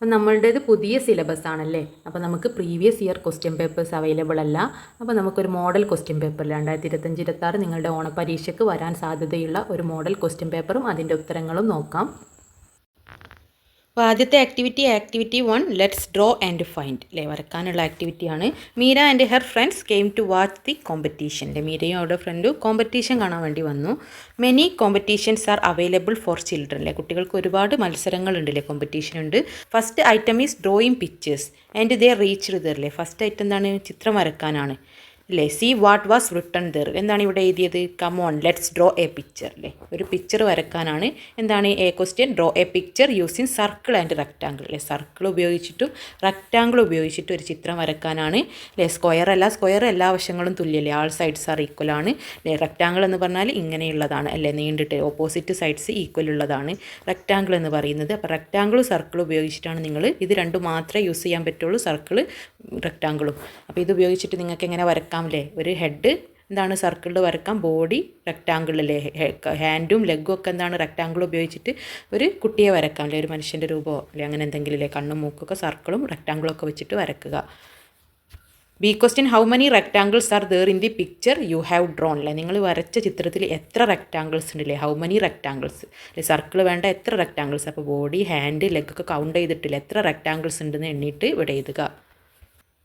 അപ്പം നമ്മളുടേത് പുതിയ സിലബസ് ആണല്ലേ. അപ്പോൾ നമുക്ക് previous year question papers available അല്ല. അപ്പോൾ നമുക്കൊരു മോഡൽ ക്വസ്റ്റ്യൻ പേപ്പർ 2025-26 നിങ്ങളുടെ ഓണപരീക്ഷയ്ക്ക് വരാൻ സാധ്യതയുള്ള ഒരു മോഡൽ ക്വസ്റ്റ്യൻ പേപ്പറും അതിൻ്റെ ഉത്തരങ്ങളും നോക്കാം. അപ്പോൾ ആദ്യത്തെ activity 1 let's draw and find അല്ലേ, വരക്കാനുള്ള ആക്ടിവിറ്റിയാണ്. Meera and her friends came to watch the competition. മീരയും അവരുടെ ഫ്രണ്ടും കോമ്പറ്റീഷൻ കാണാൻ വേണ്ടി വന്നു. Many competitions are available for children അല്ലേ, കുട്ടികൾക്ക് ഒരുപാട് മത്സരങ്ങളുണ്ടല്ലേ, കോമ്പറ്റീഷൻ ഉണ്ട്. First item is drawing pictures and they reached there അല്ലേ, ഫസ്റ്റ് ഐറ്റം എന്താണ്, ചിത്രം വരക്കാനാണ് അല്ലേ. See what was written there, എന്താണ് ഇവിടെ എഴുതിയത്, come on let's draw A picture അല്ലേ, ഒരു പിക്ചർ വരക്കാനാണ്. എന്താണ് A question, draw A picture using circle and rectangle അല്ലേ, സർക്കിൾ ഉപയോഗിച്ചിട്ടും റെക്റ്റാങ്കിൾ ഉപയോഗിച്ചിട്ടും ഒരു ചിത്രം വരക്കാനാണ് അല്ലേ. സ്ക്വയർ എല്ലാ വശങ്ങളും തുല്യല്ലേ, ആൾ സൈഡ്സ് ആർ ഈക്വൽ ആണ് അല്ലേ. റെക്റ്റാങ്കിൾ എന്ന് പറഞ്ഞാൽ ഇങ്ങനെയുള്ളതാണ് അല്ലേ, നീണ്ടിട്ട് ഓപ്പോസിറ്റ് സൈഡ്സ് ഈക്വൽ ഉള്ളതാണ് റെക്റ്റാങ്കിൾ എന്ന് പറയുന്നത്. അപ്പോൾ റെക്റ്റാങ്കിളും സർക്കിളും ഉപയോഗിച്ചിട്ടാണ് നിങ്ങൾ, ഇത് രണ്ടും മാത്രമേ യൂസ് ചെയ്യാൻ പറ്റുള്ളൂ, സർക്കിൾ റെക്റ്റാങ്കിളും. അപ്പോൾ ഇത് ഉപയോഗിച്ചിട്ട് നിങ്ങൾക്ക് എങ്ങനെ വരക്കാം അല്ലേ, ഒരു ഹെഡ് എന്താണ് സർക്കിളിൽ വരക്കാം, ബോഡി റെക്റ്റാങ്കിളിലെ ഹാൻഡും ലെഗും ഒക്കെ എന്താണ് റെക്റ്റാങ്കിൾ ഉപയോഗിച്ചിട്ട് ഒരു കുട്ടിയെ വരക്കാം അല്ലേ, ഒരു മനുഷ്യൻ്റെ രൂപമോ അല്ലെ അങ്ങനെ എന്തെങ്കിലും അല്ലേ, കണ്ണും മൂക്കൊക്കെ സർക്കിളും റെക്റ്റാങ്കിളും ഒക്കെ വെച്ചിട്ട് വരക്കുക. B question how many rectangles are there in the picture you have drone അല്ലേ, നിങ്ങൾ വരച്ച ചിത്രത്തിൽ എത്ര റെക്റ്റാങ്കിൾസ് ഉണ്ടല്ലേ, ഹൗ മെനി റെക്റ്റാങ്കിൾസ് അല്ലെ, സർക്കിൾ വേണ്ട എത്ര റെക്റ്റാങ്കിൾസ്, അപ്പോൾ ബോഡി ഹാൻഡ് ലെഗൊക്കെ കൗണ്ട് ചെയ്തിട്ടില്ല, എത്ര റെക്റ്റാങ്കിൾസ് ഉണ്ടെന്ന് എണ്ണിയിട്ട് ഇവിടെ എഴുതുക.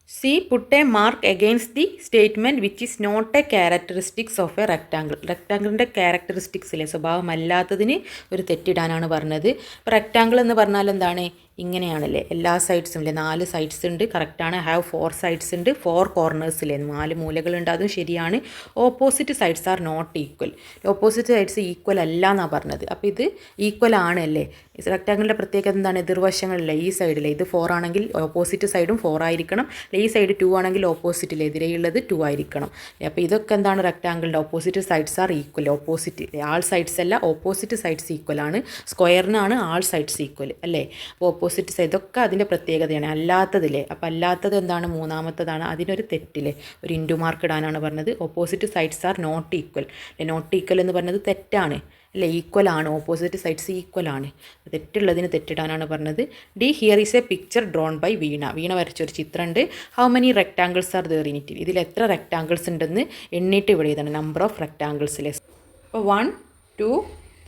C put a mark against the statement which is not a characteristics of a rectangle. റെക്റ്റാങ്കിളിൻ്റെ ക്യാരക്ടറിസ്റ്റിക്സിലെ സ്വഭാവമല്ലാത്തതിന് ഒരു തെറ്റിടാനാണ് പറഞ്ഞത്. ഇപ്പോൾ റെക്റ്റാങ്കിൾ എന്ന് പറഞ്ഞാൽ എന്താണ്, ഇങ്ങനെയാണല്ലേ, എല്ലാ സൈഡ്സും ഇല്ലേ, 4 സൈഡ്സ് ഉണ്ട്, കറക്റ്റാണ്. ഹാവ് 4 സൈഡ്സ് ഉണ്ട്, 4 കോർണേഴ്സ് ഇല്ലേ, 4 മൂലകളുണ്ട്, അതും ശരിയാണ്. Opposite sides are not equal, opposite sides equal അല്ല എന്നാണ് പറഞ്ഞത്. അപ്പോൾ ഇത് ഈക്വൽ ആണ് അല്ലേ. റെക്റ്റാങ്കിളിൻ്റെ പ്രത്യേകത എന്താണ്, എതിർവശങ്ങളില്ല, ഈ സൈഡിലെ ഇത് 4 ആണെങ്കിൽ ഓപ്പോസിറ്റ് സൈഡും 4 ആയിരിക്കണം, ഈ സൈഡ് 2 ആണെങ്കിൽ ഓപ്പോസിറ്റിൽ എതിരെയുള്ളത് 2 ആയിരിക്കണം. അപ്പോൾ ഇതൊക്കെ എന്താണ്, റെക്റ്റാങ്കിളിൻ്റെ opposite sides are equal, opposite all sides അല്ല, ഓപ്പോസിറ്റ് സൈഡ്സ് ഈക്വൽ ആണ്. സ്ക്വയറിനാണ് ആൾ സൈഡ്സ് ഈക്വൽ അല്ലേ. അപ്പോൾ ഓപ്പോസിറ്റ് സൈഡ് ഇതൊക്കെ അതിൻ്റെ പ്രത്യേകതയാണ്. അല്ലാത്തതില്ലേ, അപ്പോൾ അല്ലാത്തത് എന്താണ്, മൂന്നാമത്തതാണ്, അതിനൊരു തെറ്റില്ലേ, ഒരു ഇൻറ്റു മാർക്ക് ഇടാനാണ് പറഞ്ഞത്. Opposite sides are not equal, not equal എന്ന് പറഞ്ഞത് തെറ്റാണ് അല്ലേ, ഈക്വൽ ആണ്, ഓപ്പോസിറ്റ് സൈഡ്സ് ഈക്വൽ ആണ്, തെറ്റുള്ളതിന് തെറ്റിടാനാണ് പറഞ്ഞത്. D here is a picture drawn by Veena വരച്ചൊരു ചിത്രമുണ്ട്. How many rectangles are there in it, ഇതിൽ എത്ര റെക്റ്റാങ്കിൾസ് ഉണ്ടെന്ന് എണ്ണിയിട്ട് ഇവിടെ ഇതാണ് നമ്പർ ഓഫ് റെക്റ്റാങ്കിൾസിലെ. അപ്പോൾ 1 2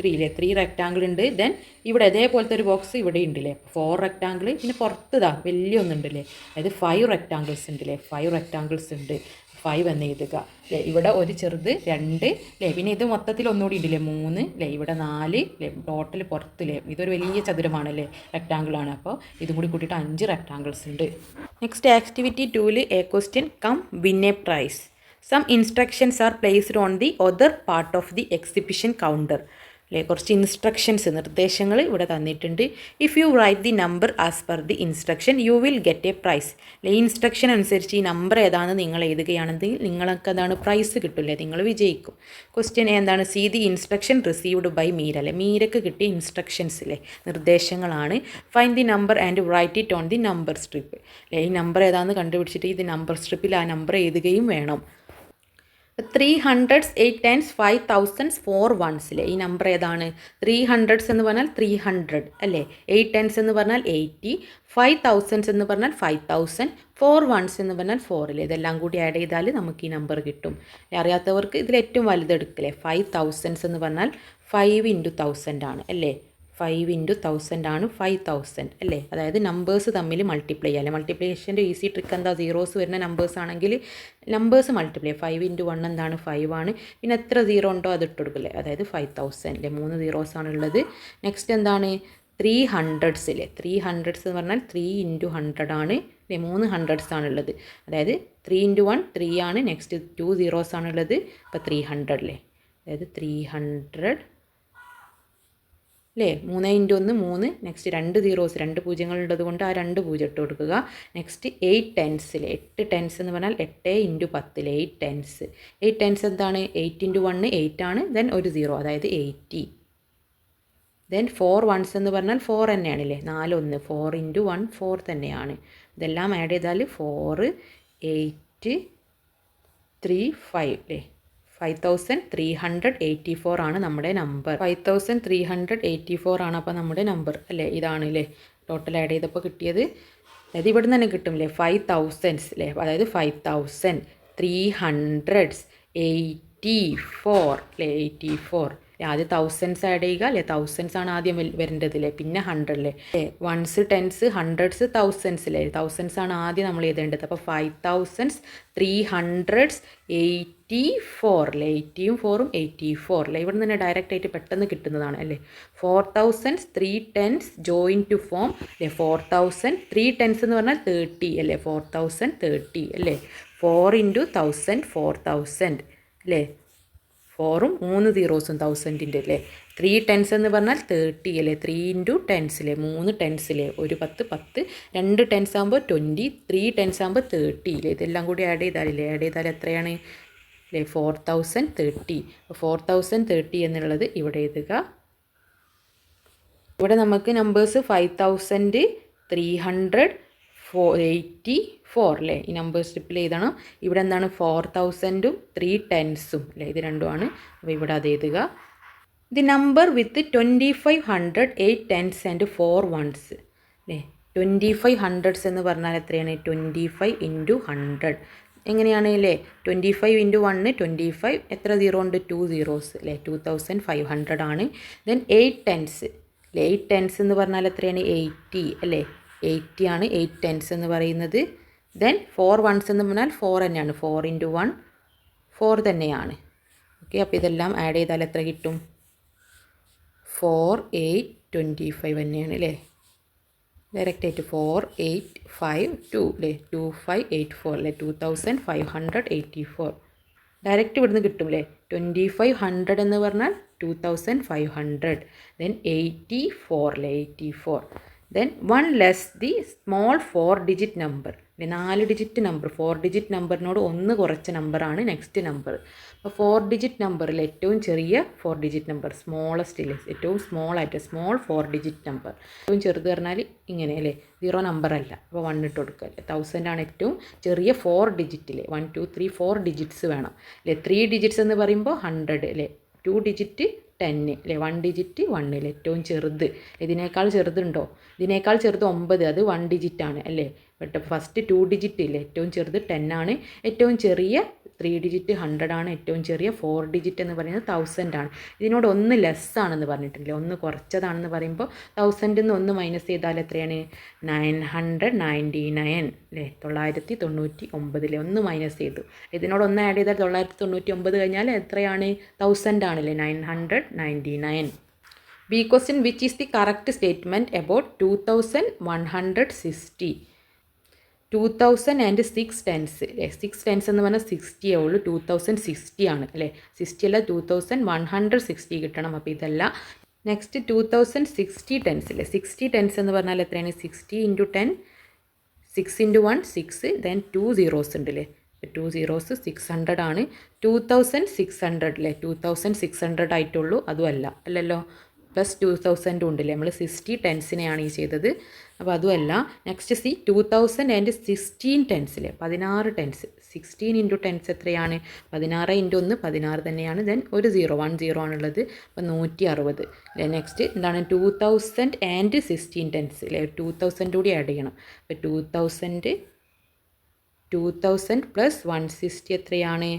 3 അല്ലേ, 3 റെക്റ്റാങ്കിൾ ഉണ്ട്. ദെൻ ഇവിടെ അതേപോലത്തെ ഒരു ബോക്സ് ഇവിടെ ഉണ്ടല്ലേ, 4 റെക്റ്റാങ്കിൾ, പിന്നെ പുറത്തതാ വലിയ ഒന്നുണ്ടല്ലേ, അതായത് 5 റെക്റ്റാങ്കിൾസ് ഉണ്ടല്ലേ, 5 റെക്റ്റാങ്കിൾസ് ഉണ്ട്, 5 എന്ന് എഴുതുക അല്ലേ. ഇവിടെ ഒരു ചെറുത് 2 അല്ലേ, പിന്നെ ഇത് മൊത്തത്തിൽ ഒന്നുകൂടി ഉണ്ടല്ലേ 3 അല്ലേ, ഇവിടെ 4 അല്ലേ, ടോട്ടൽ പുറത്തില്ലേ, ഇതൊരു വലിയ ചതുരമാണല്ലേ, റെക്റ്റാങ്കിളാണ്. അപ്പോൾ ഇതും കൂടി കൂട്ടിയിട്ട് 5 റെക്റ്റാങ്കിൾസ് ഉണ്ട്. Next activity 2 A question come win a prize. Some instructions are placed on the other part of the exhibition counter അല്ലേ, കുറച്ച് ഇൻസ്ട്രക്ഷൻസ് നിർദ്ദേശങ്ങൾ ഇവിടെ തന്നിട്ടുണ്ട്. If you write the number as per the instruction you will get a prize അല്ലേ, ഈ instruction അനുസരിച്ച് ഈ number ഏതാണെന്ന് നിങ്ങൾ എഴുതുകയാണെങ്കിൽ നിങ്ങൾക്ക് എന്താണ്, പ്രൈസ് കിട്ടില്ലേ, നിങ്ങൾ വിജയിക്കും. ക്വസ്റ്റ്യൻ എന്താണ്, see the instruction received by Meera അല്ലേ, മീരക്ക് കിട്ടിയ ഇൻസ്ട്രക്ഷൻസിലെ നിർദ്ദേശങ്ങളാണ്. Find the number and write it on the number strip അല്ലേ, ഈ നമ്പർ ഏതാണെന്ന് കണ്ടുപിടിച്ചിട്ട് ഇത് നമ്പർ സ്ട്രിപ്പിൽ ആ നമ്പർ എഴുതുകയും വേണം. 300s 8 10s 5000s 4 1s അല്ലേ, ഈ നമ്പർ ഏതാണ്, 300s എന്ന് പറഞ്ഞാൽ 300 അല്ലേ, 8 10s എന്ന് പറഞ്ഞാൽ 80, 5000s എന്ന് പറഞ്ഞാൽ 5000, 4 1s എന്ന് പറഞ്ഞാൽ 4 അല്ലേ, ഇതെല്ലാം കൂടി ആഡ് ചെയ്താൽ നമുക്ക് ഈ നമ്പർ കിട്ടും. അറിയാത്തവർക്ക് ഇതിൽ ഏറ്റവും വലുത് എടുക്കല്ലേ, 5000s എന്ന് പറഞ്ഞാൽ 5 × 1000 ആണ് അല്ലേ, 5 × 1000 ആണ് 5000 അല്ലേ, അതായത് നമ്പേഴ്സ് തമ്മിൽ മൾട്ടിപ്ലൈ ചെയ്യാം. മൾട്ടിപ്ലിക്കേഷൻ്റെ ഈസി ട്രിക്ക് എന്താ, സീറോസ് വരുന്ന നമ്പേഴ്സ് ആണെങ്കിൽ നമ്പേഴ്സ് മൾട്ടിപ്ലൈ, 5 × 1 എന്താണ് 5 ആണ്, പിന്നെ എത്ര സീറോ ഉണ്ടോ അത് ഇട്ട് കൊടുക്കില്ലേ, അതായത് 5000 അല്ലേ, 3 സീറോസ് ആണുള്ളത്. നെക്സ്റ്റ് എന്താണ് 300s അല്ലേ, 300s എന്ന് പറഞ്ഞാൽ 3 × 100 ആണ് അല്ലേ, 3 100s ആണുള്ളത്, അതായത് 3 × 1 3 ആണ്, നെക്സ്റ്റ് 2 സീറോസ് ആണുള്ളത്, അപ്പോൾ 300 അല്ലേ, അതായത് 300 അല്ലേ, 3 × 1 3, നെക്സ്റ്റ് 2 സീറോസ് 2 പൂജ്യങ്ങളുള്ളത് കൊണ്ട് ആ 2 പൂജ്യം ഇട്ട് കൊടുക്കുക. നെക്സ്റ്റ് 8 10s 8 10s എന്ന് പറഞ്ഞാൽ 8 × 10 8 10s, 8 10s എന്താണ്, 8 × 1 8 ആണ്, ദെൻ ഒരു സീറോ അതായത് 80. ദെൻ 4 1s എന്ന് പറഞ്ഞാൽ 4 തന്നെയാണല്ലേ, 4 1 4 × 1 4 തന്നെയാണ്. ഇതെല്ലാം ആഡ് ചെയ്താൽ 4 8 3 5 അല്ലേ, 5384 ആണ് നമ്മുടെ നമ്പർ. 5384 ആണ് അപ്പോൾ നമ്മുടെ നമ്പർ അല്ലേ, ഇതാണ് അല്ലേ. ടോട്ടൽ ആഡ് ചെയ്തപ്പോൾ കിട്ടിയത്. അതായത് ഇവിടെ നിന്ന് തന്നെ കിട്ടും അല്ലേ 5000 അല്ലേ. അതായത് 5384 അല്ലേ 84 ആദ്യം തൗസൻഡ്സ് ആഡ് ചെയ്യുക അല്ലേ. തൗസൻഡ്സ് ആണ് ആദ്യം വരേണ്ടത് അല്ലേ, പിന്നെ 100 അല്ലേ. വൺസ് ടെൻസ് ഹൺഡ്രഡ്സ് തൗസൻഡ്സ് അല്ലേ. തൗസൻഡ്സ് ആണ് ആദ്യം നമ്മൾ എഴുതേണ്ടത്. അപ്പോൾ 5384 അല്ലേ. 80യും 4ഉം 84 അല്ലേ. ഇവിടെ നിന്ന് തന്നെ ഡയറക്റ്റ് ആയിട്ട് പെട്ടെന്ന് കിട്ടുന്നതാണ് അല്ലേ. 4000 3 tens ജോയിൻ ടു ഫോം അല്ലേ 4000 3 tens എന്ന് പറഞ്ഞാൽ 30 അല്ലേ. 4030 അല്ലേ. 4 into 1000 4000 അല്ലേ. 4ഉം 3 zeros 1000ൻ്റെ അല്ലേ. 3 tens എന്ന് പറഞ്ഞാൽ 30 അല്ലേ. 3 into tens അല്ലേ. 3 tens അല്ലേ. ഒരു 10 10 2 tens ആകുമ്പോൾ 20 3 tens ആകുമ്പോൾ 30 അല്ലേ. ഇതെല്ലാം കൂടി ആഡ് ചെയ്താലില്ലേ. ആഡ് ചെയ്താൽ എത്രയാണ് അല്ലേ 4030. 4030 എന്നുള്ളത് ഇവിടെ എഴുതുക. ഇവിടെ നമുക്ക് നമ്പേഴ്സ് 5384 അല്ലേ. ഈ നമ്പർ സ്ട്രിപ്പിൽ എഴുതണം. ഇവിടെ എന്താണ് 4000ഉം 3 tensഉം അല്ലേ. ഇത് രണ്ടുമാണ്. അപ്പോൾ ഇവിടെ അത് എഴുതുക. The number with 2500 8 tens and 4 ones അല്ലേ. 2500s എന്ന് പറഞ്ഞാൽ എത്രയാണ് 25 into 100 എങ്ങനെയാണ് അല്ലേ. 25 into 1 25 എത്ര സീറോ ഉണ്ട് 2 zeros അല്ലേ. 2500 ആണ്. ദെൻ 8 tens അല്ലേ. 8 tens എന്ന് പറഞ്ഞാൽ എത്രയാണ് 80 അല്ലേ. 80 ആണ് 8 tens എന്ന് പറയുന്നത്. ദെൻ 4 ones എന്ന് പറഞ്ഞാൽ 4 തന്നെയാണ്. 4 into 1 4 തന്നെയാണ്. ഓക്കെ. അപ്പോൾ ഇതെല്ലാം ആഡ് ചെയ്താൽ എത്ര കിട്ടും 4825 തന്നെയാണ് അല്ലേ. ഡയറക്റ്റ് ആയിട്ട് 4852 അല്ലേ. 2584 അല്ലേ. 2584 ഡയറക്റ്റ് ഇവിടുന്ന് കിട്ടും അല്ലേ. 2500 എന്ന് പറഞ്ഞാൽ 2500. ദെൻ 84 അല്ലേ 84. Then 1 less the small 4 digit number അല്ലേ. 4 digit നമ്പർ 4 digit നമ്പറിനോട് 1 കുറച്ച നമ്പറാണ് നെക്സ്റ്റ് നമ്പർ. അപ്പോൾ 4 digit നമ്പറിൽ ഏറ്റവും ചെറിയ 4 digit നമ്പർ സ്മോളസ്റ്റ് ഇല്ലേ. ഏറ്റവും സ്മോൾ ആയിട്ട് സ്മോൾ 4 digit നമ്പർ. ഏറ്റവും ചെറുത് പറഞ്ഞാൽ ഇങ്ങനെ അല്ലേ. 0 നമ്പർ അല്ല. അപ്പോൾ 1 ഇട്ട് കൊടുക്കുക അല്ലേ. 1000 ആണ് ഏറ്റവും ചെറിയ 4 digit അല്ലേ. 1 2 3 4 digits വേണം അല്ലേ. 3 digits എന്ന് പറയുമ്പോൾ 100 അല്ലേ. 2 digit 10 അല്ലേ. 1 digit 1 അല്ലേ. ഏറ്റവും ചെറുത്. ഇതിനേക്കാൾ ചെറുതുണ്ടോ. ഇതിനേക്കാൾ ചെറുത് 9 അത് 1 digit ആണ് അല്ലേ. ബട്ട് ഫസ്റ്റ് 2 digit ഇല്ലേ. ഏറ്റവും ചെറുത് 10 ആണ്. ഏറ്റവും ചെറിയ 3 digit 100 ആണ്. ഏറ്റവും ചെറിയ 4 digit എന്ന് പറയുന്നത് 1000 ആണ്. ഇതിനോട് 1 ലെസ് ആണെന്ന് പറഞ്ഞിട്ടില്ലേ. 1 കുറച്ചതാണെന്ന് പറയുമ്പോൾ 1000 നിന്ന് 1 മൈനസ് ചെയ്താൽ എത്രയാണ് 999 അല്ലേ. 999 1 മൈനസ് ചെയ്തു. ഇതിനോട് 1 ആഡ് ചെയ്താൽ 999 കഴിഞ്ഞാൽ എത്രയാണ് 1000 ആണല്ലേ. 999. B question which is the correct statement about 2160. 2006 tens അല്ലേ. 6 tens എന്ന് പറഞ്ഞാൽ 60 ഉള്ളൂ. 2060 ആണ് അല്ലേ. 60 അല്ല 2160 കിട്ടണം. അപ്പോൾ ഇതല്ല. നെക്സ്റ്റ് 2060 tens അല്ലേ. 60 tens എന്ന് പറഞ്ഞാൽ എത്രയാണ് 60 into 10 6 into 1 6 ദെൻ 2 zeros ഉണ്ട് അല്ലേ. 2 zeros 600 ആണ്. 2600 അല്ലേ. 2600 ആയിട്ടുള്ളൂ. അതും അല്ല അല്ലല്ലോ. പ്ലസ് 2000 ഉണ്ടല്ലേ. നമ്മൾ 60 tensനെയാണ് ഈ ചെയ്തത്. അപ്പോൾ അതുമല്ല. Next C 2016 tens 16 tens 16 into tens എത്രയാണ് 16 into 1 16 തന്നെയാണ്. ദെൻ ഒരു 1 0 ആണുള്ളത്. അപ്പോൾ 160 അല്ലേ. നെക്സ്റ്റ് എന്താണ് 2016 tens അല്ലേ. 2000 കൂടി ആഡ് ചെയ്യണം. അപ്പോൾ 2000 പ്ലസ് 160 എത്രയാണ്